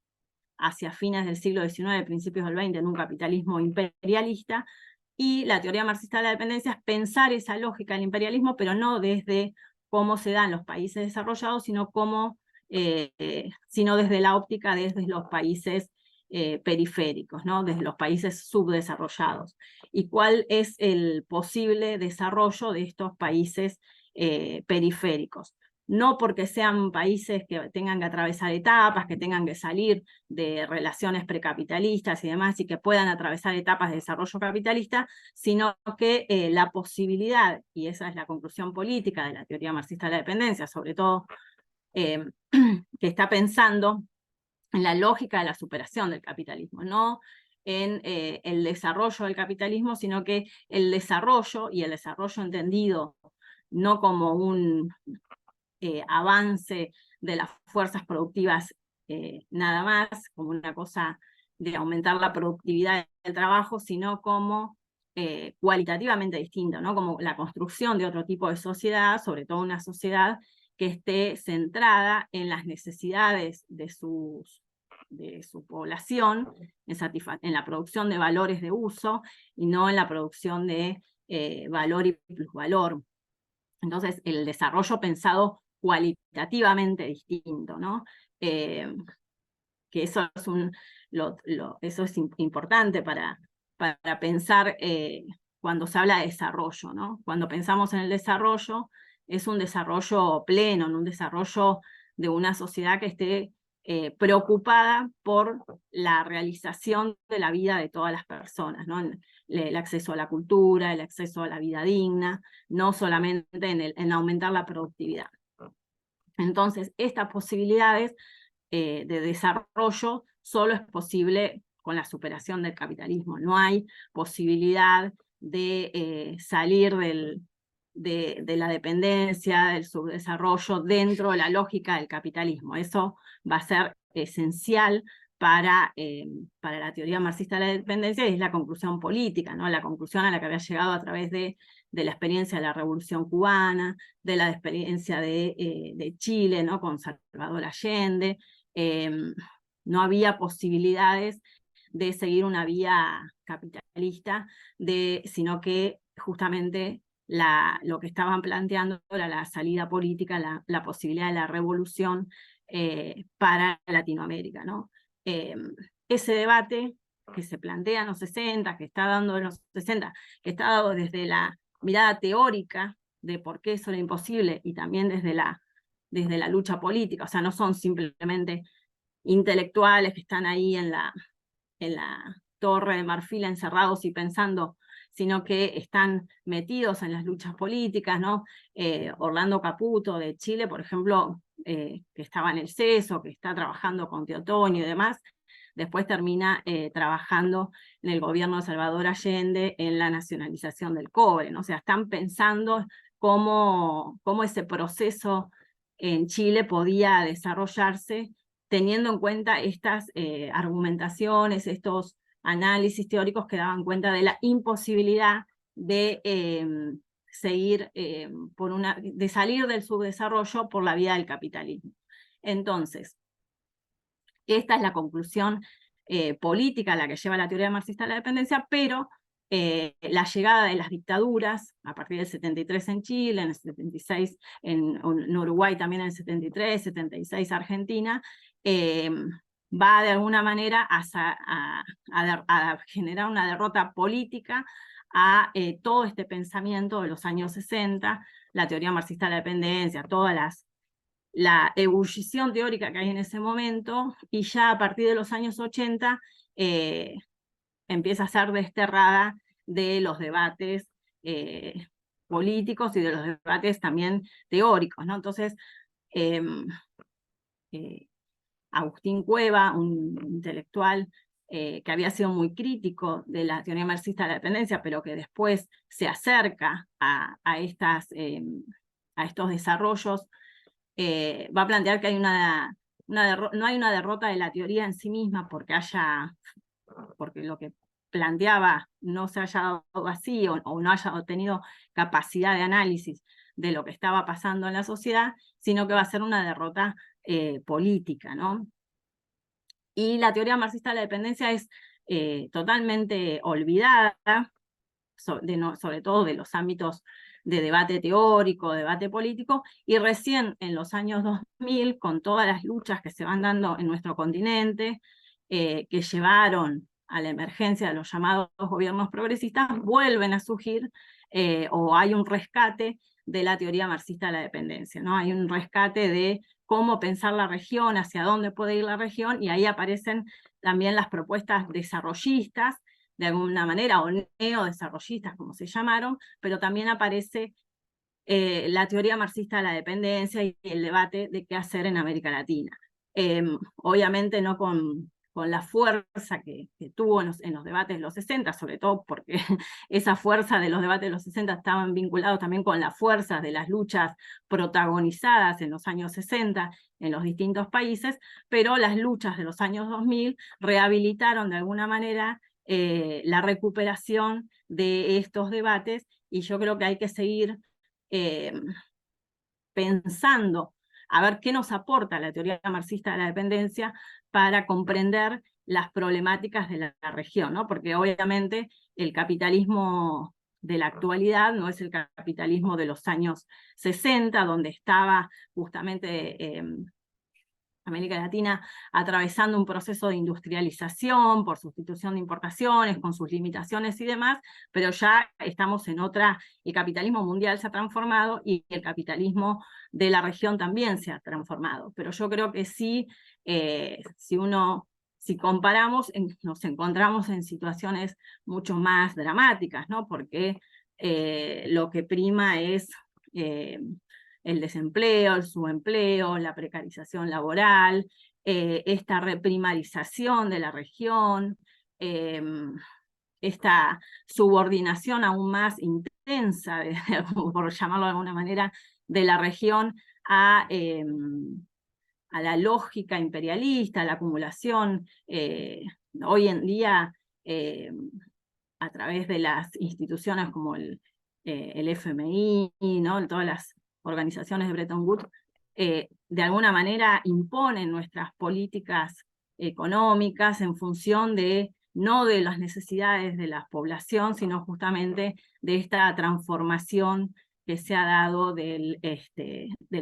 hacia fines del siglo XIX, principios del XX, en un capitalismo imperialista, y la teoría marxista de la dependencia es pensar esa lógica del imperialismo, pero no desde cómo se da en los países desarrollados, sino desde la óptica desde los países periféricos, ¿no? Desde los países subdesarrollados. ¿Y cuál es el posible desarrollo de estos países periféricos? No porque sean países que tengan que atravesar etapas, que tengan que salir de relaciones precapitalistas y demás, y que puedan atravesar etapas de desarrollo capitalista, sino que la posibilidad, y esa es la conclusión política de la teoría marxista de la dependencia, sobre todo que está pensando en la lógica de la superación del capitalismo, no en el desarrollo del capitalismo, sino que el desarrollo, y el desarrollo entendido no como un avance de las fuerzas productivas nada más, como una cosa de aumentar la productividad del trabajo, sino como cualitativamente distinto, ¿no? Como la construcción de otro tipo de sociedad, sobre todo una sociedad que esté centrada en las necesidades de su población, en la producción de valores de uso, y no en la producción de valor y plusvalor. Entonces, el desarrollo pensado cualitativamente distinto, ¿no? Que eso es, eso es importante para pensar cuando se habla de desarrollo, ¿no? Cuando pensamos en el desarrollo, es un desarrollo pleno, un desarrollo de una sociedad que esté preocupada por la realización de la vida de todas las personas, ¿no? El acceso a la cultura, el acceso a la vida digna, no solamente en aumentar la productividad. Entonces, estas posibilidades de desarrollo solo es posible con la superación del capitalismo. No hay posibilidad de salir de la dependencia, del subdesarrollo dentro de la lógica del capitalismo. Eso va a ser esencial para la teoría marxista de la dependencia, y es la conclusión política, ¿no? La conclusión a la que había llegado a través de la experiencia de la Revolución Cubana, de la experiencia de Chile, ¿no? Con Salvador Allende. No había posibilidades de seguir una vía capitalista, sino que justamente lo que estaban planteando era la salida política, la posibilidad de la revolución para Latinoamérica, ¿no? Ese debate que se plantea en los 60, que está dando en los 60, que está dado desde la mirada teórica de por qué eso era imposible, y también desde la lucha política, o sea, no son simplemente intelectuales que están ahí en la Torre de Marfil encerrados y pensando, sino que están metidos en las luchas políticas, ¿no? Orlando Caputo de Chile, por ejemplo, que estaba en el CESO, que está trabajando con Teotonio y demás, después termina trabajando en el gobierno de Salvador Allende en la nacionalización del cobre, ¿no? O sea, están pensando cómo ese proceso en Chile podía desarrollarse teniendo en cuenta estas argumentaciones, estos análisis teóricos que daban cuenta de la imposibilidad de seguir de salir del subdesarrollo por la vía del capitalismo. Entonces, esta es la conclusión política a la que lleva la teoría marxista de la dependencia, pero la llegada de las dictaduras, a partir del 73 en Chile, en el 76 en Uruguay, también en el 73, 76 Argentina, va de alguna manera a generar una derrota política a todo este pensamiento de los años 60, la teoría marxista de la dependencia, la ebullición teórica que hay en ese momento, y ya a partir de los años 80 empieza a ser desterrada de los debates políticos y de los debates también teóricos, ¿no? Entonces, Agustín Cueva, un intelectual que había sido muy crítico de la teoría marxista de la dependencia, pero que después se acerca a estos desarrollos, va a plantear que no hay una derrota de la teoría en sí misma porque lo que planteaba no se haya dado así, o no haya tenido capacidad de análisis de lo que estaba pasando en la sociedad, sino que va a ser una derrota política, ¿no? Y la teoría marxista de la dependencia es totalmente olvidada, sobre todo de los ámbitos de debate teórico, debate político, y recién en los años 2000, con todas las luchas que se van dando en nuestro continente, que llevaron a la emergencia de los llamados gobiernos progresistas, vuelven a surgir, o hay un rescate de la teoría marxista de la dependencia, ¿no? Hay un rescate de cómo pensar la región, hacia dónde puede ir la región, y ahí aparecen también las propuestas desarrollistas, de alguna manera, o neodesarrollistas, como se llamaron, pero también aparece la teoría marxista de la dependencia y el debate de qué hacer en América Latina. Obviamente no con la fuerza que tuvo en los debates de los 60, sobre todo porque esa fuerza de los debates de los 60 estaban vinculados también con las fuerzas de las luchas protagonizadas en los años 60 en los distintos países, pero las luchas de los años 2000 rehabilitaron de alguna manera la recuperación de estos debates, y yo creo que hay que seguir pensando a ver qué nos aporta la teoría marxista de la dependencia para comprender las problemáticas de la región, ¿no? Porque obviamente el capitalismo de la actualidad no es el capitalismo de los años 60, donde estaba justamente América Latina atravesando un proceso de industrialización por sustitución de importaciones, con sus limitaciones y demás, pero ya estamos en otra, el capitalismo mundial se ha transformado y el capitalismo de la región también se ha transformado. Pero yo creo que sí, si comparamos, nos encontramos en situaciones mucho más dramáticas, ¿no? Porque lo que prima es el desempleo, el subempleo, la precarización laboral, esta reprimarización de la región, esta subordinación aún más intensa, por llamarlo de alguna manera, de la región a la lógica imperialista, a la acumulación. Hoy en día, a través de las instituciones como el FMI, ¿no? Todas las organizaciones de Bretton Woods, de alguna manera imponen nuestras políticas económicas en función de, no de las necesidades de la población, sino justamente de esta transformación que se ha dado del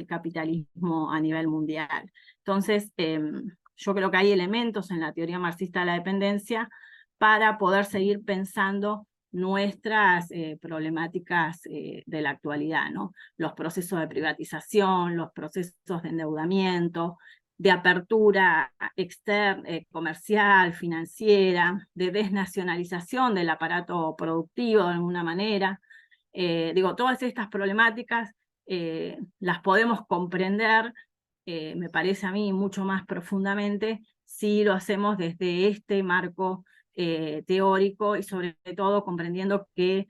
capitalismo a nivel mundial. Entonces, yo creo que hay elementos en la teoría marxista de la dependencia para poder seguir pensando nuestras problemáticas de la actualidad, ¿no? Los procesos de privatización, los procesos de endeudamiento, de apertura externa, comercial, financiera, de desnacionalización del aparato productivo de alguna manera. Digo, todas estas problemáticas las podemos comprender, me parece a mí, mucho más profundamente si lo hacemos desde este marco teórico, y sobre todo comprendiendo que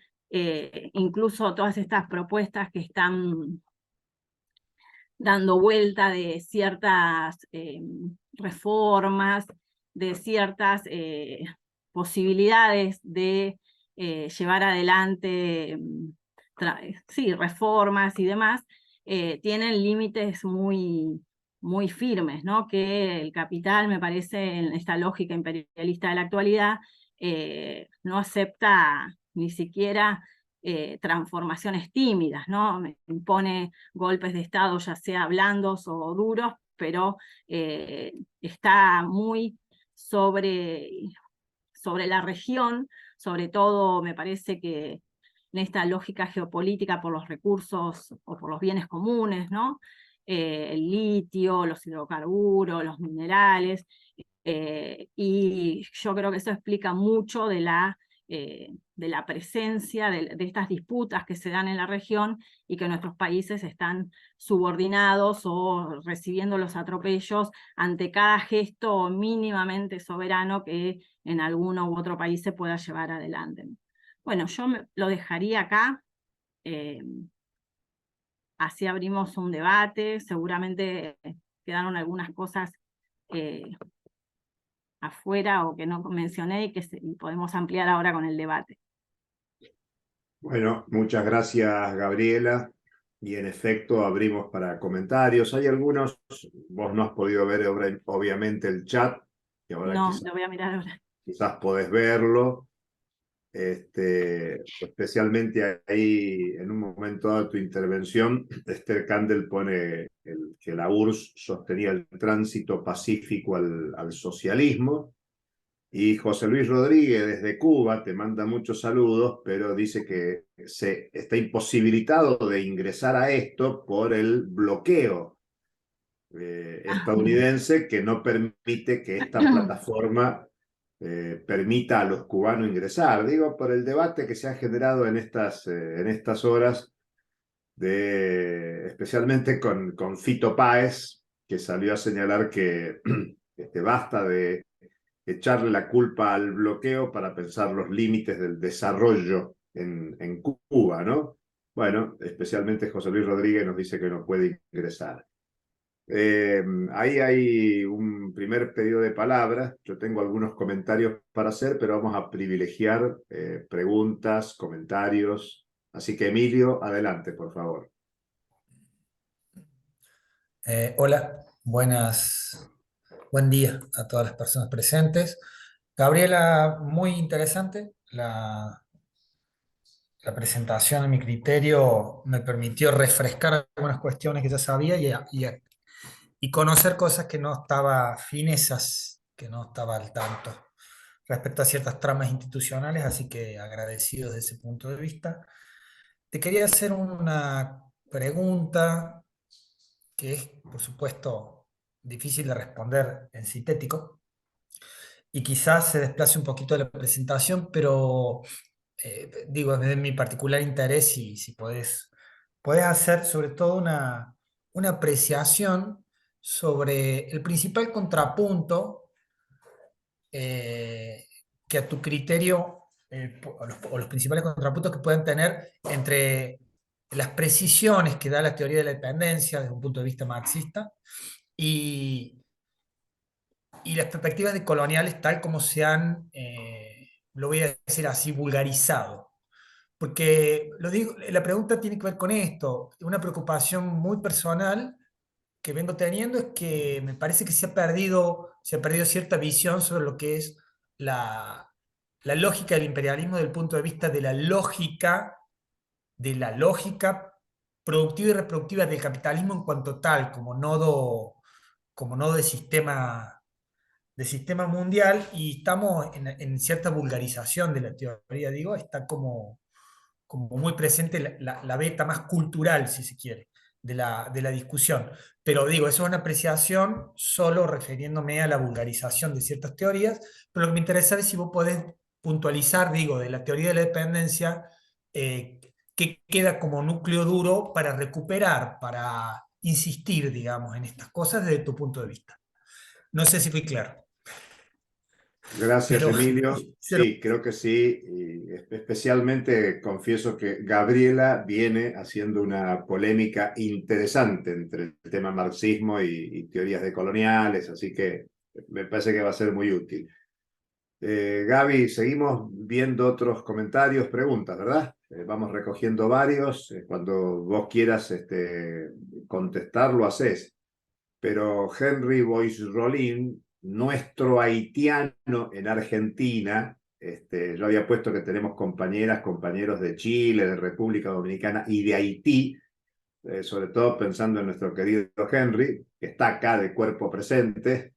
incluso todas estas propuestas que están dando vuelta de ciertas reformas, de ciertas posibilidades de llevar adelante sí, reformas y demás, tienen límites muy firmes, ¿no? Que el capital, me parece, en esta lógica imperialista de la actualidad, no acepta ni siquiera transformaciones tímidas, ¿no? Impone golpes de Estado, ya sea blandos o duros, pero está muy sobre la región, sobre todo me parece que en esta lógica geopolítica por los recursos o por los bienes comunes, ¿no? El litio, los hidrocarburos, los minerales, y yo creo que eso explica mucho de la presencia de estas disputas que se dan en la región, y que nuestros países están subordinados o recibiendo los atropellos ante cada gesto mínimamente soberano que en alguno u otro país se pueda llevar adelante. Bueno, yo lo dejaría acá, así abrimos un debate, seguramente quedaron algunas cosas afuera o que no mencioné y que podemos ampliar ahora con el debate. Bueno, muchas gracias, Gabriela. Y en efecto, abrimos para comentarios. Hay algunos, vos no has podido ver obviamente el chat, que ahora No, lo voy a mirar ahora. quizás podés verlo. Especialmente ahí, en un momento dado de tu intervención, Esther Kandel pone que la URSS sostenía el tránsito pacífico al socialismo, y José Luis Rodríguez desde Cuba te manda muchos saludos, pero dice que está imposibilitado de ingresar a esto por el bloqueo estadounidense, que no permite que esta plataforma permita a los cubanos ingresar. Digo, por el debate que se ha generado en estas horas, especialmente con Fito Páez, que salió a señalar que basta de echarle la culpa al bloqueo para pensar los límites del desarrollo en Cuba, ¿no? Bueno, especialmente José Luis Rodríguez nos dice que no puede ingresar. Ahí hay un primer pedido de palabras. Yo tengo algunos comentarios para hacer, pero vamos a privilegiar preguntas, comentarios. Así que, Emilio, adelante, por favor. Hola, buen día a todas las personas presentes. Gabriela, muy interesante la presentación. A mi criterio me permitió refrescar algunas cuestiones que ya sabía y conocer cosas que no estaba, finezas que no estaba al tanto respecto a ciertas tramas institucionales, así que agradecido desde ese punto de vista. Te quería hacer una pregunta que es, por supuesto, difícil de responder en sintético y quizás se desplace un poquito de la presentación, pero digo, desde mi particular interés, y si podés hacer sobre todo una apreciación sobre el principal contrapunto que a tu criterio, o los principales contrapuntos que pueden tener entre las precisiones que da la teoría de la dependencia desde un punto de vista marxista y, y las perspectivas de coloniales tal como se han, lo voy a decir así, vulgarizado. Porque lo digo, la pregunta tiene que ver con esto. Una preocupación muy personal que vengo teniendo es que me parece que se ha perdido cierta visión sobre lo que es la lógica del imperialismo desde el punto de vista de la lógica productiva y reproductiva del capitalismo en cuanto tal, como nodo de sistema mundial, y estamos en cierta vulgarización de la teoría, digo, está como muy presente la beta más cultural, si se quiere, de la discusión. Pero digo, eso es una apreciación solo refiriéndome a la vulgarización de ciertas teorías, pero lo que me interesa es si vos podés puntualizar, digo, de la teoría de la dependencia, qué queda como núcleo duro para recuperar, para insistir, digamos, en estas cosas desde tu punto de vista. No sé si fui claro. Gracias, Pero, Emilio. Sí, creo que sí. Y especialmente confieso que Gabriela viene haciendo una polémica interesante entre el tema marxismo y teorías decoloniales, así que me parece que va a ser muy útil. Gaby, seguimos viendo otros comentarios, preguntas, ¿verdad? Vamos recogiendo varios. Cuando vos quieras contestar, lo haces. Pero Henry Boyce Rollin, nuestro haitiano en Argentina, yo había puesto que tenemos compañeros de Chile, de República Dominicana y de Haití, sobre todo pensando en nuestro querido Henry, que está acá de cuerpo presente,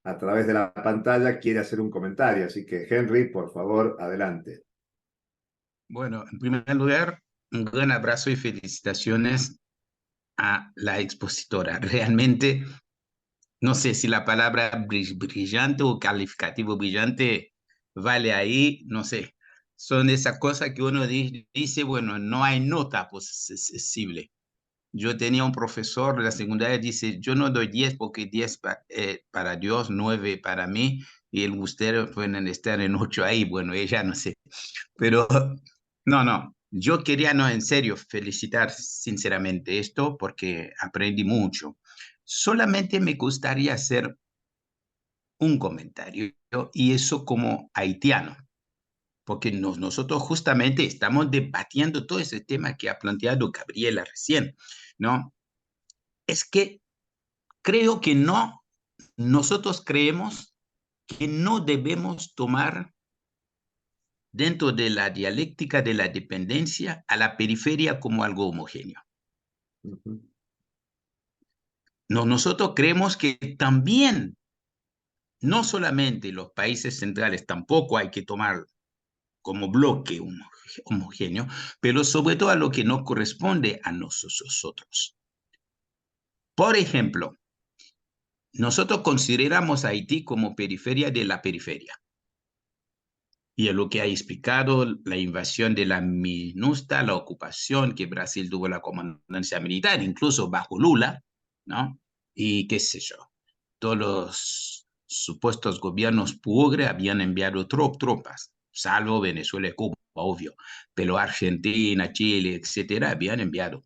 a través de la pantalla, quiere hacer un comentario. Así que, Henry, por favor, adelante. Bueno, en primer lugar, un gran abrazo y felicitaciones a la expositora. Realmente, no sé si la palabra brillante o calificativo brillante vale ahí, no sé. Son esas cosas que uno dice, bueno, no hay nota posible. Yo tenía un profesor de la secundaria, dice, yo no doy 10 porque 10 para Dios, 9 para mí, y el ustedes pueden estar en 8 ahí. Bueno, ella no sé. Pero no, yo quería, no, en serio, felicitar sinceramente esto porque aprendí mucho. Solamente me gustaría hacer un comentario, y eso como haitiano, porque nosotros justamente estamos debatiendo todo ese tema que ha planteado Gabriela recién, ¿no? Es que creo que no, nosotros creemos que no debemos tomar dentro de la dialéctica de la dependencia a la periferia como algo homogéneo. No, nosotros creemos que también, no solamente los países centrales, tampoco hay que tomar como bloque homogéneo, pero sobre todo a lo que nos corresponde a nosotros. Por ejemplo, nosotros consideramos a Haití como periferia de la periferia. Y es lo que ha explicado la invasión de la MINUSTA, la ocupación que Brasil tuvo la comandancia militar, incluso bajo Lula, ¿no? Y qué sé yo, todos los supuestos gobiernos progres habían enviado tropas, salvo Venezuela y Cuba, obvio, pero Argentina, Chile, etcétera, habían enviado.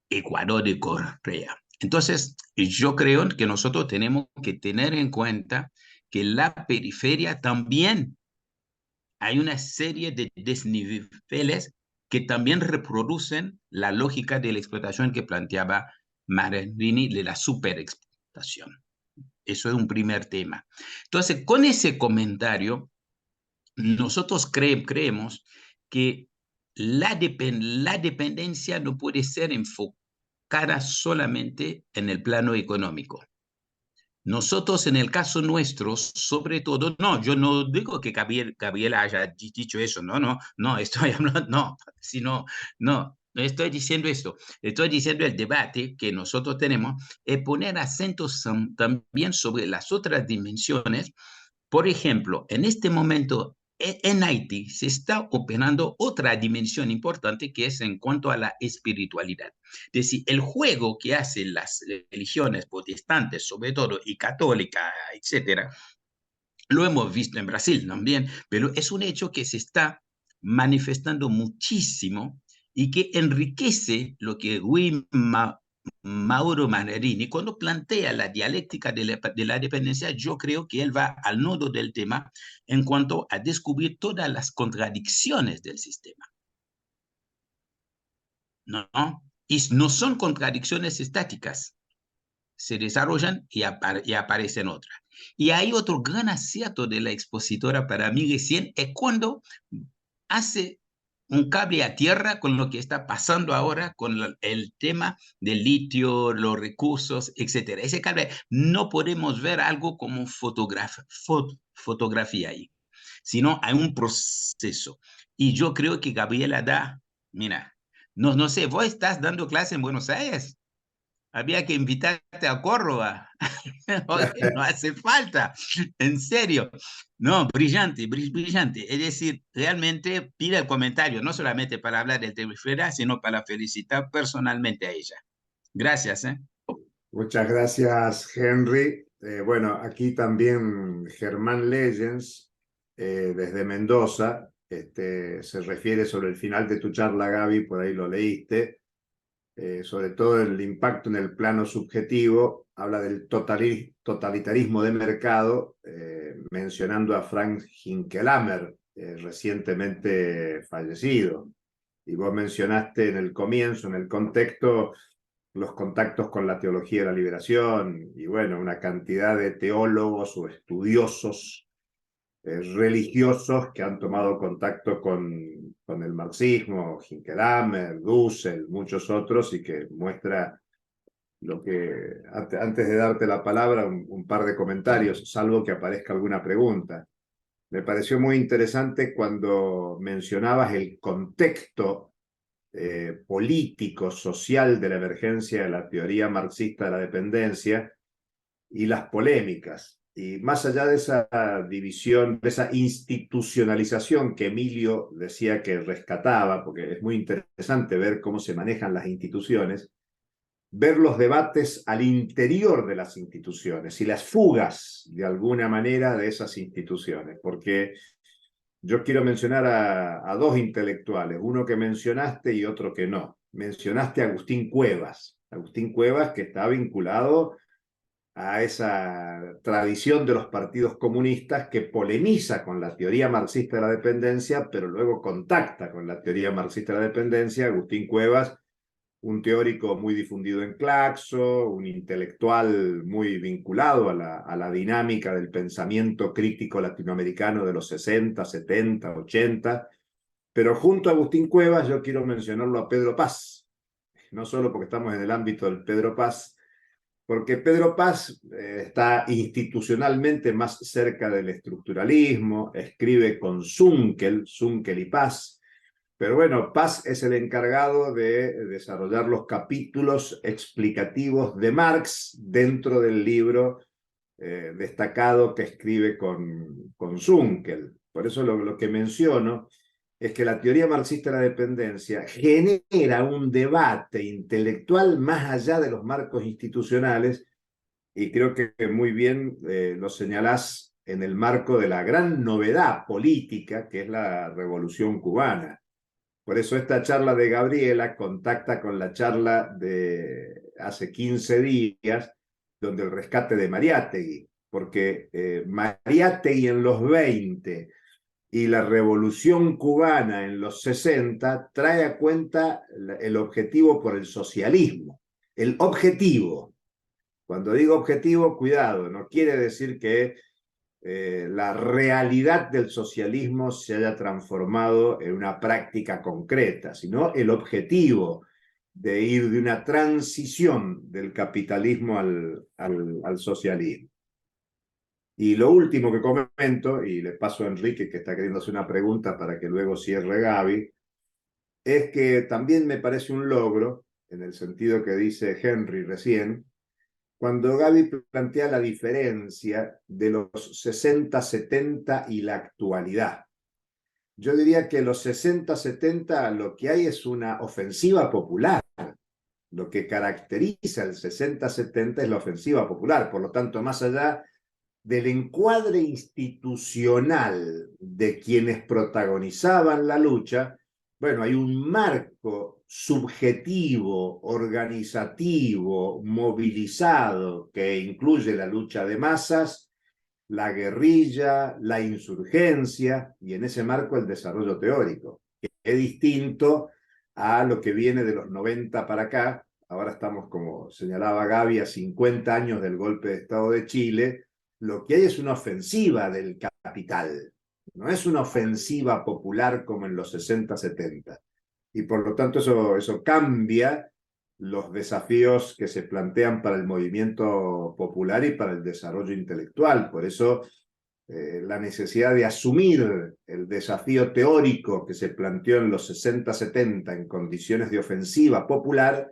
Ecuador y Correa. Entonces, yo creo que nosotros tenemos que tener en cuenta que la periferia también hay una serie de desniveles que también reproducen la lógica de la explotación que planteaba Marini de la superexplotación. Eso es un primer tema. Entonces, con ese comentario, nosotros creemos que la dependencia no puede ser enfocada solamente en el plano económico. Nosotros, en el caso nuestro, sobre todo, no, yo no digo que Gabriel haya dicho eso, no, estoy hablando, no, sino, no estoy diciendo esto, estoy diciendo el debate que nosotros tenemos es poner acentos también sobre las otras dimensiones. Por ejemplo, en este momento en Haití se está operando otra dimensión importante que es en cuanto a la espiritualidad. Es decir, el juego que hacen las religiones protestantes, sobre todo, y católica, etcétera, lo hemos visto en Brasil también, pero es un hecho que se está manifestando muchísimo y que enriquece lo que Mauro Manerini, cuando plantea la dialéctica de la dependencia, yo creo que él va al nodo del tema en cuanto a descubrir todas las contradicciones del sistema. ¿No? Y no son contradicciones estáticas, se desarrollan y aparecen otras. Y hay otro gran acierto de la expositora para mí recién, es cuando hace un cable a tierra con lo que está pasando ahora con el tema del litio, los recursos, etc. Ese cable no podemos ver algo como fotografía ahí, sino hay un proceso. Y yo creo que Gabriela da, mira, no sé, vos estás dando clase en Buenos Aires. Había que invitarte a Córdoba. No hace falta, en serio. No, brillante, brillante. Es decir, realmente pide el comentario, no solamente para hablar del tema, sino para felicitar personalmente a ella. Gracias. Muchas gracias, Henry. Bueno, aquí también Germán Legends, desde Mendoza, se refiere sobre el final de tu charla, Gaby, por ahí lo leíste. Sobre todo el impacto en el plano subjetivo, habla del totalitarismo de mercado, mencionando a Frank Hinkelamer, recientemente fallecido. Y vos mencionaste en el comienzo, en el contexto, los contactos con la teología de la liberación, y bueno, una cantidad de teólogos o estudiosos religiosos que han tomado contacto con el marxismo, Hinkelamer, Dussel, muchos otros, y que muestra lo que, antes de darte la palabra, un par de comentarios, salvo que aparezca alguna pregunta. Me pareció muy interesante cuando mencionabas el contexto político, social de la emergencia de la teoría marxista de la dependencia y las polémicas. Y más allá de esa división, de esa institucionalización que Emilio decía que rescataba, porque es muy interesante ver cómo se manejan las instituciones, ver los debates al interior de las instituciones y las fugas, de alguna manera, de esas instituciones. Porque yo quiero mencionar a dos intelectuales, uno que mencionaste y otro que no. Mencionaste a Agustín Cuevas que está vinculado a esa tradición de los partidos comunistas que polemiza con la teoría marxista de la dependencia, pero luego contacta con la teoría marxista de la dependencia. Agustín Cuevas un teórico muy difundido en Claxo, un intelectual muy vinculado a la dinámica del pensamiento crítico latinoamericano de los 60, 70, 80, pero junto a Agustín Cuevas yo quiero mencionarlo a Pedro Paz, no solo porque estamos en el ámbito del Pedro Paz, porque Pedro Paz está institucionalmente más cerca del estructuralismo, escribe con Zunkel y Paz, pero bueno, Paz es el encargado de desarrollar los capítulos explicativos de Marx dentro del libro destacado que escribe con Zunkel. Por eso lo que menciono es que la teoría marxista de la dependencia genera un debate intelectual más allá de los marcos institucionales, y creo que muy bien lo señalás en el marco de la gran novedad política que es la Revolución Cubana. Por eso esta charla de Gabriela contacta con la charla de hace 15 días, donde el rescate de Mariátegui, porque Mariátegui en los 20 y la Revolución Cubana en los 60 trae a cuenta el objetivo por el socialismo. El objetivo, cuando digo objetivo, cuidado, no quiere decir que la realidad del socialismo se haya transformado en una práctica concreta, sino el objetivo de ir de una transición del capitalismo al socialismo. Y lo último que comento, y le paso a Enrique que está queriendo hacer una pregunta para que luego cierre Gaby, es que también me parece un logro, en el sentido que dice Henry recién, cuando Gaby plantea la diferencia de los 60, 70 y la actualidad. Yo diría que los 60, 70 lo que hay es una ofensiva popular. Lo que caracteriza el 60, 70 es la ofensiva popular. Por lo tanto, más allá del encuadre institucional de quienes protagonizaban la lucha, bueno, hay un marco subjetivo, organizativo, movilizado, que incluye la lucha de masas, la guerrilla, la insurgencia, y en ese marco el desarrollo teórico, que es distinto a lo que viene de los 90 para acá. Ahora estamos, como señalaba Gaby, a 50 años del golpe de Estado de Chile. Lo que hay es una ofensiva del capital, no es una ofensiva popular como en los 60, 70. Y por lo tanto eso cambia los desafíos que se plantean para el movimiento popular y para el desarrollo intelectual. Por eso la necesidad de asumir el desafío teórico que se planteó en los 60, 70 en condiciones de ofensiva popular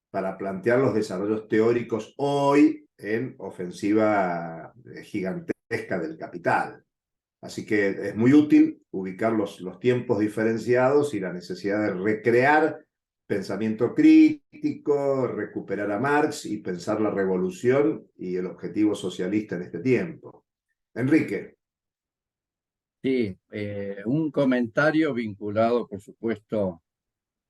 para plantear los desarrollos teóricos hoy en ofensiva gigantesca del capital. Así que es muy útil ubicar los tiempos diferenciados y la necesidad de recrear pensamiento crítico, recuperar a Marx y pensar la revolución y el objetivo socialista en este tiempo. Enrique. Sí, un comentario vinculado, por supuesto,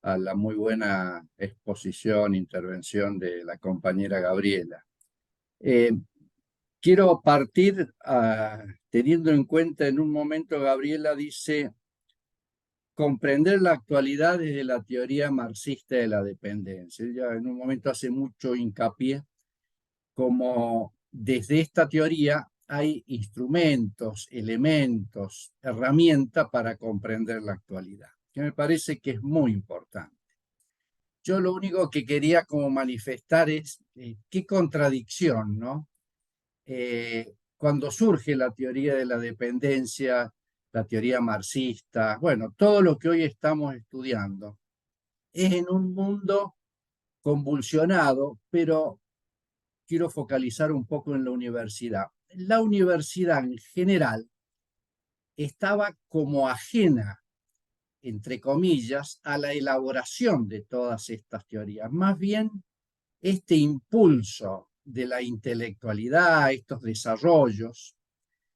a la muy buena exposición, intervención de la compañera Gabriela. Quiero partir teniendo en cuenta, en un momento Gabriela dice, comprender la actualidad desde la teoría marxista de la dependencia. Ella en un momento hace mucho hincapié como desde esta teoría hay instrumentos, elementos, herramientas para comprender la actualidad, que me parece que es muy importante. Yo lo único que quería como manifestar es qué contradicción, ¿no? Cuando surge la teoría de la dependencia, la teoría marxista, bueno, todo lo que hoy estamos estudiando, es en un mundo convulsionado, pero quiero focalizar un poco en la universidad. La universidad en general estaba como ajena, entre comillas, a la elaboración de todas estas teorías. Más bien, este impulso de la intelectualidad, estos desarrollos,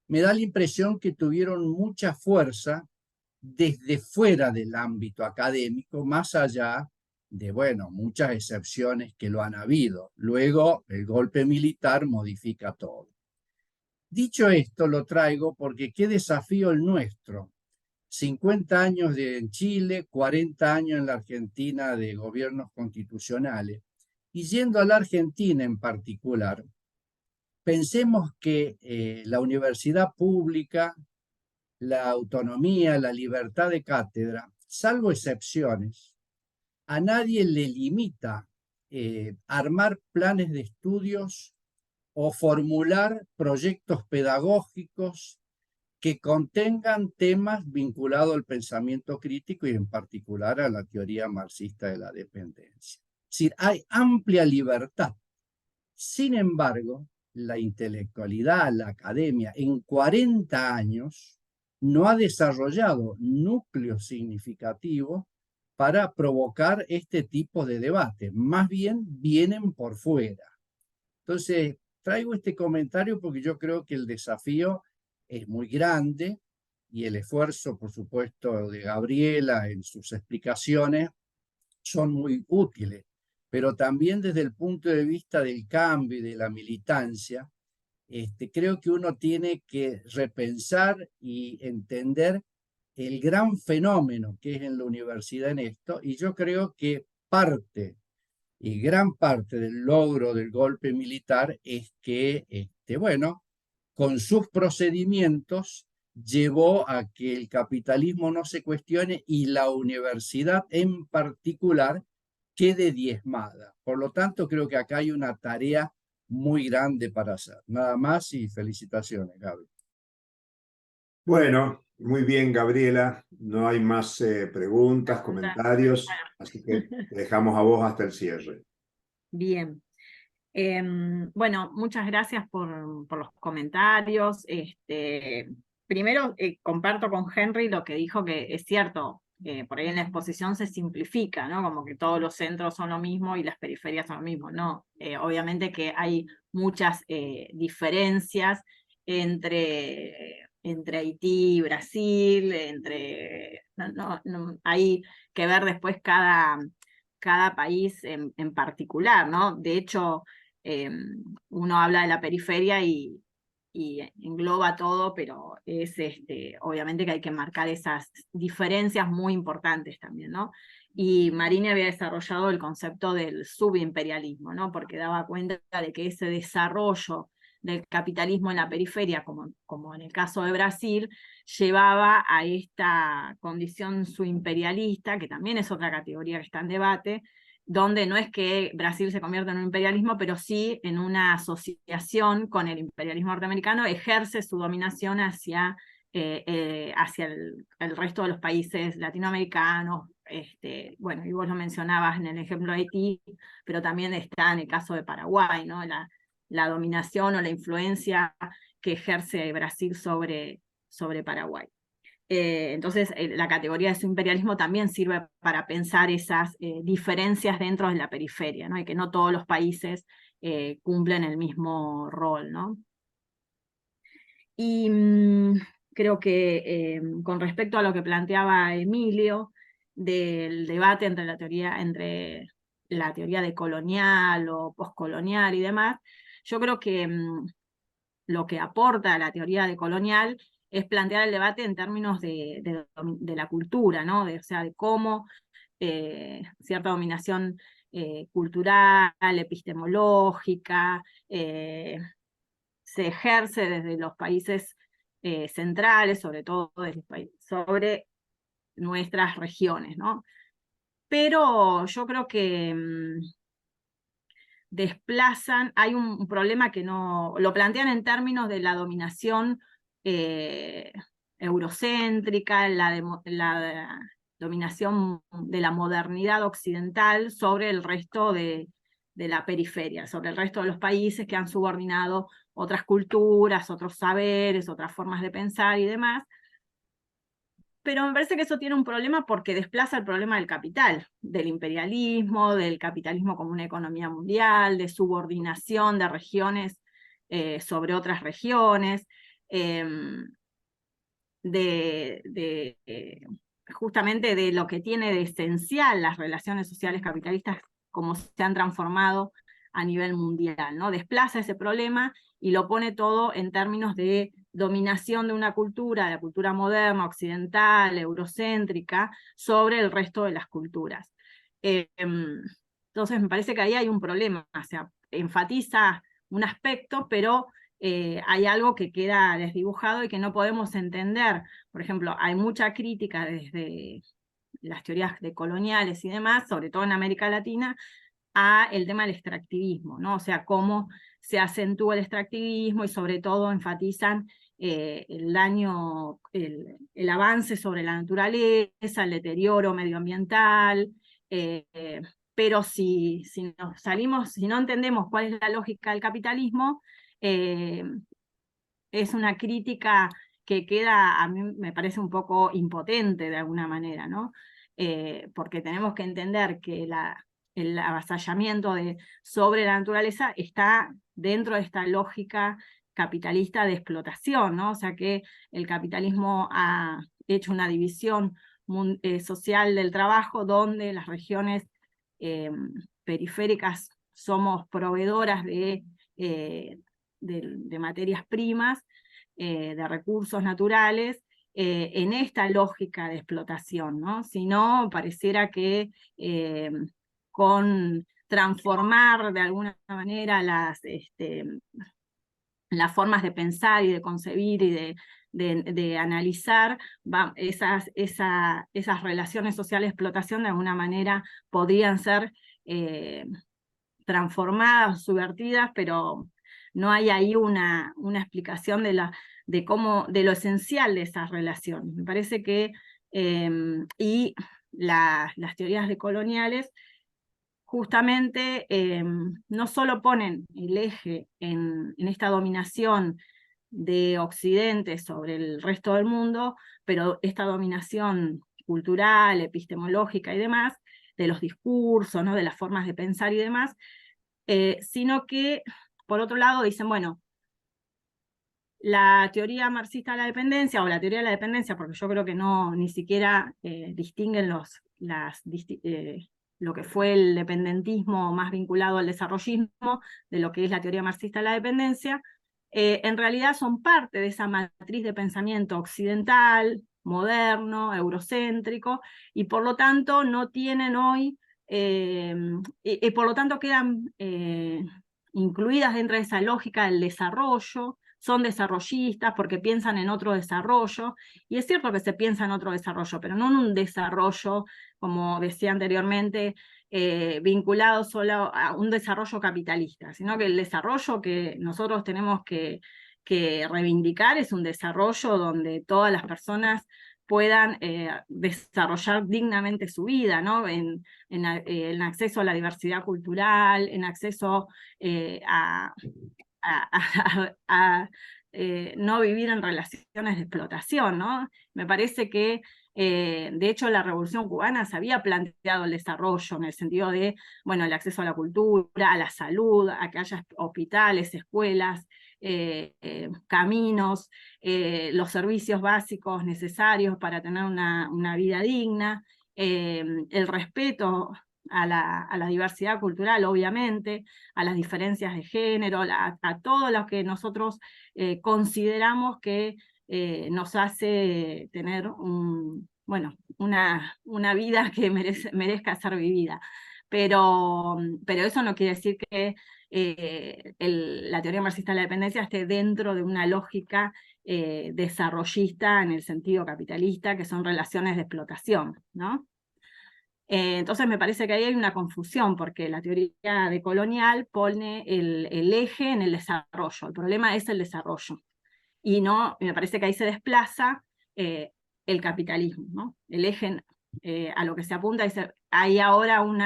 me da la impresión que tuvieron mucha fuerza desde fuera del ámbito académico, más allá de, bueno, muchas excepciones que lo han habido. Luego, el golpe militar modifica todo. Dicho esto, lo traigo porque qué desafío el nuestro, 50 años en Chile, 40 años en la Argentina de gobiernos constitucionales. Y yendo a la Argentina en particular, pensemos que la universidad pública, la autonomía, la libertad de cátedra, salvo excepciones, a nadie le limita armar planes de estudios o formular proyectos pedagógicos que contengan temas vinculados al pensamiento crítico y en particular a la teoría marxista de la dependencia. Es decir, hay amplia libertad. Sin embargo, la intelectualidad, la academia, en 40 años no ha desarrollado núcleos significativos para provocar este tipo de debate. Más bien vienen por fuera. Entonces, traigo este comentario porque yo creo que el desafío es muy grande y el esfuerzo, por supuesto, de Gabriela en sus explicaciones son muy útiles, pero también desde el punto de vista del cambio y de la militancia, creo que uno tiene que repensar y entender el gran fenómeno que es en la universidad en esto, y yo creo que parte y gran parte del logro del golpe militar es que, bueno, con sus procedimientos llevó a que el capitalismo no se cuestione y la universidad en particular quede diezmada. Por lo tanto, creo que acá hay una tarea muy grande para hacer. Nada más y felicitaciones, Gaby. Bueno, muy bien, Gabriela. No hay más preguntas, comentarios, así que te dejamos a vos hasta el cierre. Bien. Bueno, muchas gracias por los comentarios. Primero, comparto con Henry lo que dijo, que es cierto, por ahí en la exposición se simplifica, ¿no? Como que todos los centros son lo mismo y las periferias son lo mismo. No, obviamente que hay muchas diferencias entre Haití y Brasil, hay que ver después cada país en particular, ¿no? De hecho, uno habla de la periferia y engloba todo, pero es obviamente que hay que marcar esas diferencias muy importantes también, ¿no? Y Marini había desarrollado el concepto del subimperialismo, ¿no? Porque daba cuenta de que ese desarrollo del capitalismo en la periferia, como en el caso de Brasil, llevaba a esta condición subimperialista, que también es otra categoría que está en debate, donde no es que Brasil se convierta en un imperialismo, pero sí en una asociación con el imperialismo norteamericano, ejerce su dominación hacia el resto de los países latinoamericanos. Bueno, y vos lo mencionabas en el ejemplo de Haití, pero también está en el caso de Paraguay, ¿no? La dominación o la influencia que ejerce Brasil sobre Paraguay. Entonces, la categoría de su imperialismo también sirve para pensar esas diferencias dentro de la periferia, ¿no? Y que no todos los países cumplen el mismo rol, ¿no? Y creo que con respecto a lo que planteaba Emilio, del debate entre la teoría decolonial o postcolonial y demás, yo creo que lo que aporta la teoría decolonial es plantear el debate en términos de la cultura, ¿no? O sea, de cómo cierta dominación cultural, epistemológica, se ejerce desde los países centrales, sobre todo sobre nuestras regiones, ¿no? Pero yo creo que hay un problema que no, lo plantean en términos de la dominación eurocéntrica, la dominación de la modernidad occidental sobre el resto de la periferia, sobre el resto de los países que han subordinado otras culturas, otros saberes, otras formas de pensar y demás. Pero me parece que eso tiene un problema porque desplaza el problema del capital, del imperialismo, del capitalismo como una economía mundial, de subordinación de regiones sobre otras regiones, justamente de lo que tiene de esencial las relaciones sociales capitalistas, como se han transformado a nivel mundial, ¿no? Desplaza ese problema y lo pone todo en términos de dominación de una cultura, de la cultura moderna, occidental, eurocéntrica, sobre el resto de las culturas. Entonces me parece que ahí hay un problema, o sea, enfatiza un aspecto, pero hay algo que queda desdibujado y que no podemos entender. Por ejemplo, hay mucha crítica desde las teorías decoloniales y demás, sobre todo en América Latina, a el tema del extractivismo, ¿no? O sea, cómo se acentúa el extractivismo y sobre todo enfatizan el daño, el avance sobre la naturaleza, el deterioro medioambiental, pero si nos salimos, si no entendemos cuál es la lógica del capitalismo, es una crítica que queda, a mí me parece un poco impotente de alguna manera, ¿no? Porque tenemos que entender que el avasallamiento sobre la naturaleza está dentro de esta lógica capitalista de explotación, ¿no? O sea que el capitalismo ha hecho una división social del trabajo donde las regiones periféricas somos proveedoras de materias primas, de recursos naturales, en esta lógica de explotación, ¿no? Si no, pareciera que con transformar de alguna manera las formas de pensar y de concebir y de analizar esas relaciones sociales de explotación de alguna manera podrían ser transformadas, subvertidas, pero no hay ahí una explicación de lo esencial de esas relaciones. Me parece que, y las teorías decoloniales justamente no solo ponen el eje en esta dominación de Occidente sobre el resto del mundo, pero esta dominación cultural, epistemológica y demás, de los discursos, ¿no? De las formas de pensar y demás, sino que, por otro lado, dicen, bueno, la teoría marxista de la dependencia, o la teoría de la dependencia, porque yo creo que no ni siquiera distinguen lo que fue el dependentismo más vinculado al desarrollismo, de lo que es la teoría marxista de la dependencia, en realidad son parte de esa matriz de pensamiento occidental, moderno, eurocéntrico, y por lo tanto no tienen hoy, y por lo tanto quedan incluidas dentro de esa lógica del desarrollo, son desarrollistas porque piensan en otro desarrollo, y es cierto que se piensa en otro desarrollo, pero no en un desarrollo, como decía anteriormente, vinculado solo a un desarrollo capitalista, sino que el desarrollo que nosotros tenemos que reivindicar es un desarrollo donde todas las personas puedan desarrollar dignamente su vida, ¿no? En acceso a la diversidad cultural, en acceso a no vivir en relaciones de explotación, ¿no? Me parece que, de hecho, la Revolución Cubana se había planteado el desarrollo en el sentido de, bueno, el acceso a la cultura, a la salud, a que haya hospitales, escuelas, caminos, los servicios básicos necesarios para tener una vida digna, el respeto a la diversidad cultural, obviamente, a las diferencias de género, a todo lo que nosotros consideramos que nos hace tener una vida que merezca ser vivida. Pero eso no quiere decir que la teoría marxista de la dependencia esté dentro de una lógica desarrollista en el sentido capitalista, que son relaciones de explotación, ¿no? Entonces me parece que ahí hay una confusión, porque la teoría decolonial pone el eje en el desarrollo, el problema es el desarrollo, y no, me parece que ahí se desplaza el capitalismo, ¿no? El eje a lo que se apunta es, hay ahora un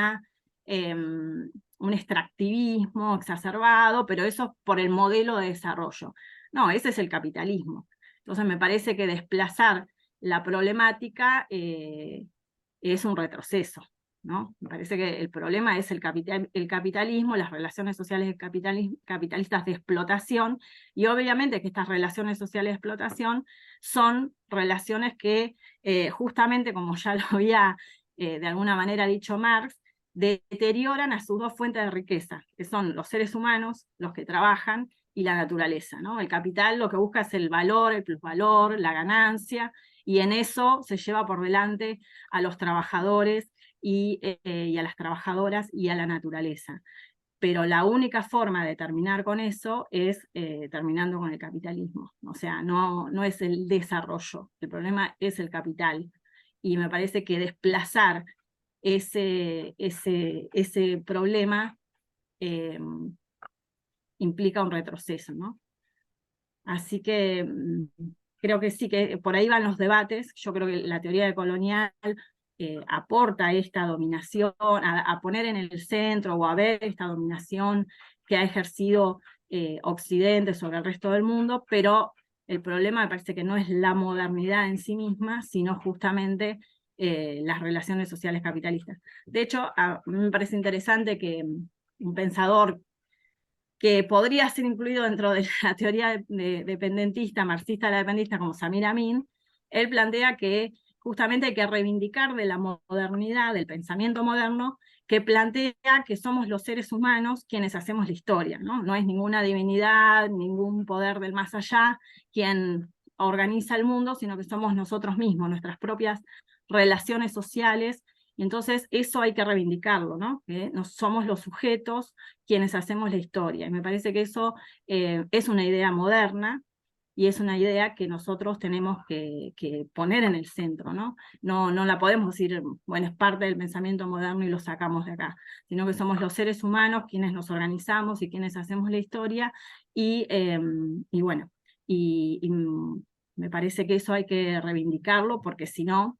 extractivismo exacerbado, pero eso es por el modelo de desarrollo. No, ese es el capitalismo. Entonces me parece que desplazar la problemática es un retroceso, ¿no? Me parece que el problema es el capitalismo, las relaciones sociales capitalistas de explotación, y obviamente que estas relaciones sociales de explotación son relaciones que justamente, como ya lo había de alguna manera dicho Marx, deterioran a sus dos fuentes de riqueza, que son los seres humanos, los que trabajan, y la naturaleza, ¿no? El capital lo que busca es el valor, el plusvalor, la ganancia, y en eso se lleva por delante a los trabajadores y a las trabajadoras y a la naturaleza. Pero la única forma de terminar con eso es terminando con el capitalismo. O sea, no es el desarrollo, el problema es el capital. Y me parece que desplazar ese problema implica un retroceso, ¿no? Así que creo que sí, que por ahí van los debates. Yo creo que la teoría decolonial aporta esta dominación, a poner en el centro o a ver esta dominación que ha ejercido Occidente sobre el resto del mundo, pero el problema me parece que no es la modernidad en sí misma, sino justamente las relaciones sociales capitalistas. De hecho, a mí me parece interesante que un pensador que podría ser incluido dentro de la teoría dependentista, marxista de la dependentista, como Samir Amin, él plantea que justamente hay que reivindicar de la modernidad, del pensamiento moderno, que plantea que somos los seres humanos quienes hacemos la historia, ¿no? No es ninguna divinidad, ningún poder del más allá quien organiza el mundo, sino que somos nosotros mismos, nuestras propias relaciones sociales, y entonces eso hay que reivindicarlo, ¿no? Que somos los sujetos quienes hacemos la historia. Y me parece que eso es una idea moderna, y es una idea que nosotros tenemos que poner en el centro, ¿no? No la podemos decir, bueno, es parte del pensamiento moderno y lo sacamos de acá, sino que somos los seres humanos quienes nos organizamos y quienes hacemos la historia, y bueno, me parece que eso hay que reivindicarlo, porque si no,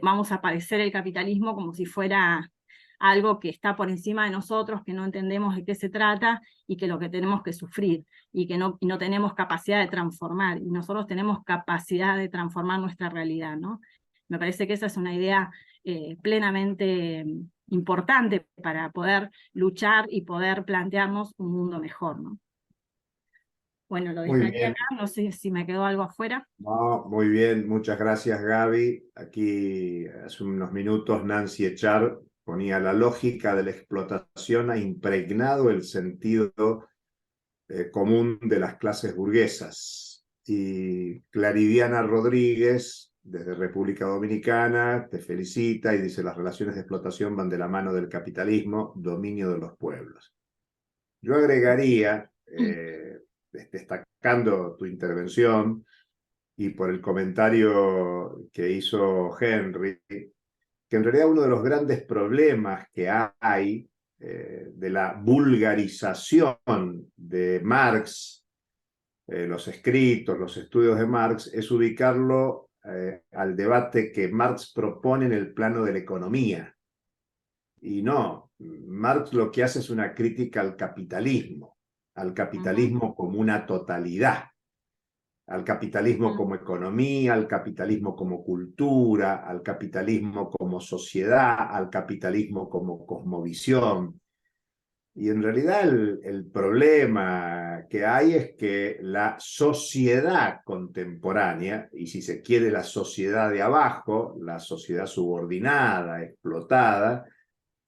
vamos a padecer el capitalismo como si fuera algo que está por encima de nosotros, que no entendemos de qué se trata y que lo que tenemos que sufrir, y que no tenemos capacidad de transformar, y nosotros tenemos capacidad de transformar nuestra realidad, ¿no? Me parece que esa es una idea plenamente importante para poder luchar y poder plantearnos un mundo mejor, ¿no? Bueno, lo Muy dejaría bien. acá, no sé si me quedó algo afuera. No, muy bien, muchas gracias Gaby. Aquí hace unos minutos Nancy Echar ponía: la lógica de la explotación ha impregnado el sentido común de las clases burguesas. Y Claridiana Rodríguez, desde República Dominicana, te felicita y dice: las relaciones de explotación van de la mano del capitalismo, dominio de los pueblos. Yo agregaría, destacando tu intervención, y por el comentario que hizo Henry, que en realidad uno de los grandes problemas que hay de la vulgarización de Marx, los escritos, los estudios de Marx, es ubicarlo al debate que Marx propone en el plano de la economía. Y no, Marx lo que hace es una crítica al capitalismo como una totalidad, al capitalismo como economía, al capitalismo como cultura, al capitalismo como sociedad, al capitalismo como cosmovisión. Y en realidad el problema que hay es que la sociedad contemporánea, y si se quiere la sociedad de abajo, la sociedad subordinada, explotada,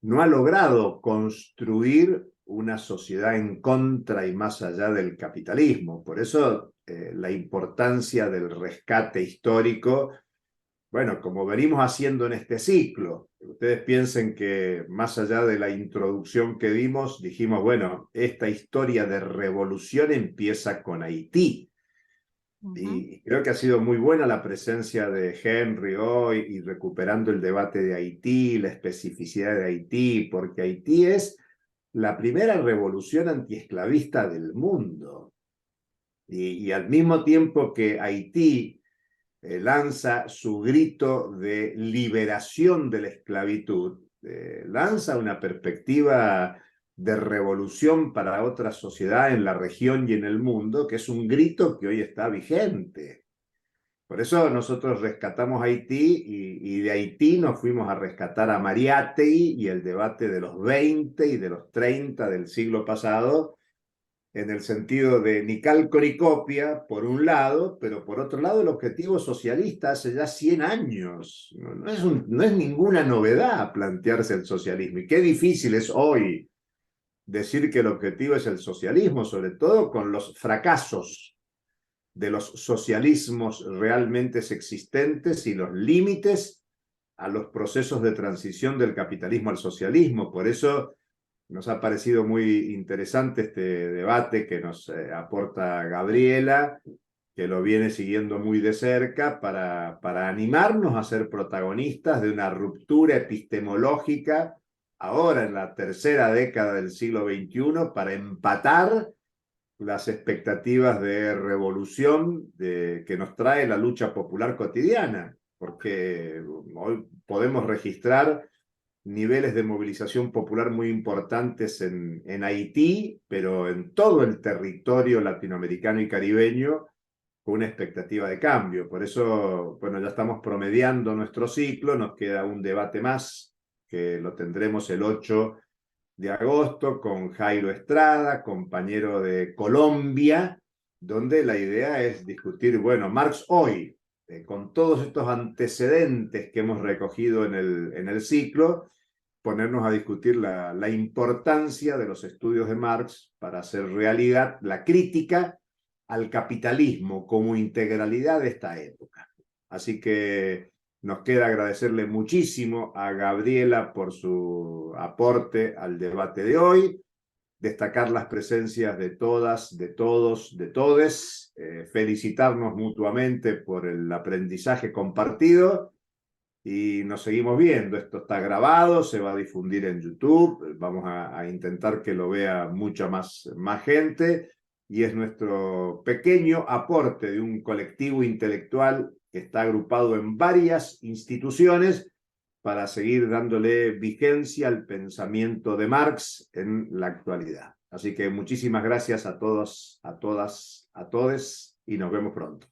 no ha logrado construir una sociedad en contra y más allá del capitalismo. Por eso la importancia del rescate histórico, bueno, como venimos haciendo en este ciclo. Ustedes piensen que más allá de la introducción que dimos, dijimos, bueno, esta historia de revolución empieza con Haití. Y creo que ha sido muy buena la presencia de Henry hoy, y recuperando el debate de Haití, la especificidad de Haití, porque Haití es la primera revolución antiesclavista del mundo. Y al mismo tiempo que Haití lanza su grito de liberación de la esclavitud, lanza una perspectiva de revolución para otra sociedad en la región y en el mundo, que es un grito que hoy está vigente. Por eso nosotros rescatamos Haití, y de Haití nos fuimos a rescatar a Mariátegui y el debate de los 20 y de los 30 del siglo pasado, en el sentido de ni calco ni copia, por un lado, pero por otro lado el objetivo socialista hace ya 100 años. No es ninguna novedad plantearse el socialismo. Y qué difícil es hoy decir que el objetivo es el socialismo, sobre todo con los fracasos de los socialismos realmente existentes y los límites a los procesos de transición del capitalismo al socialismo. Por eso nos ha parecido muy interesante este debate que nos aporta Gabriela, que lo viene siguiendo muy de cerca para animarnos a ser protagonistas de una ruptura epistemológica ahora en la tercera década del siglo XXI para empatar las expectativas de revolución que nos trae la lucha popular cotidiana, porque hoy podemos registrar niveles de movilización popular muy importantes en Haití, pero en todo el territorio latinoamericano y caribeño, con una expectativa de cambio. Por eso, bueno, ya estamos promediando nuestro ciclo, nos queda un debate más, que lo tendremos el 8 de agosto con Jairo Estrada, compañero de Colombia, donde la idea es discutir, bueno, Marx hoy, con todos estos antecedentes que hemos recogido en el ciclo, ponernos a discutir la importancia de los estudios de Marx para hacer realidad la crítica al capitalismo como integralidad de esta época. Así que nos queda agradecerle muchísimo a Gabriela por su aporte al debate de hoy, destacar las presencias de todas, de todos, de todes, felicitarnos mutuamente por el aprendizaje compartido y nos seguimos viendo. Esto está grabado, se va a difundir en YouTube, vamos a intentar que lo vea mucha más gente y es nuestro pequeño aporte de un colectivo intelectual que está agrupado en varias instituciones para seguir dándole vigencia al pensamiento de Marx en la actualidad. Así que muchísimas gracias a todos, a todas, a todes y nos vemos pronto.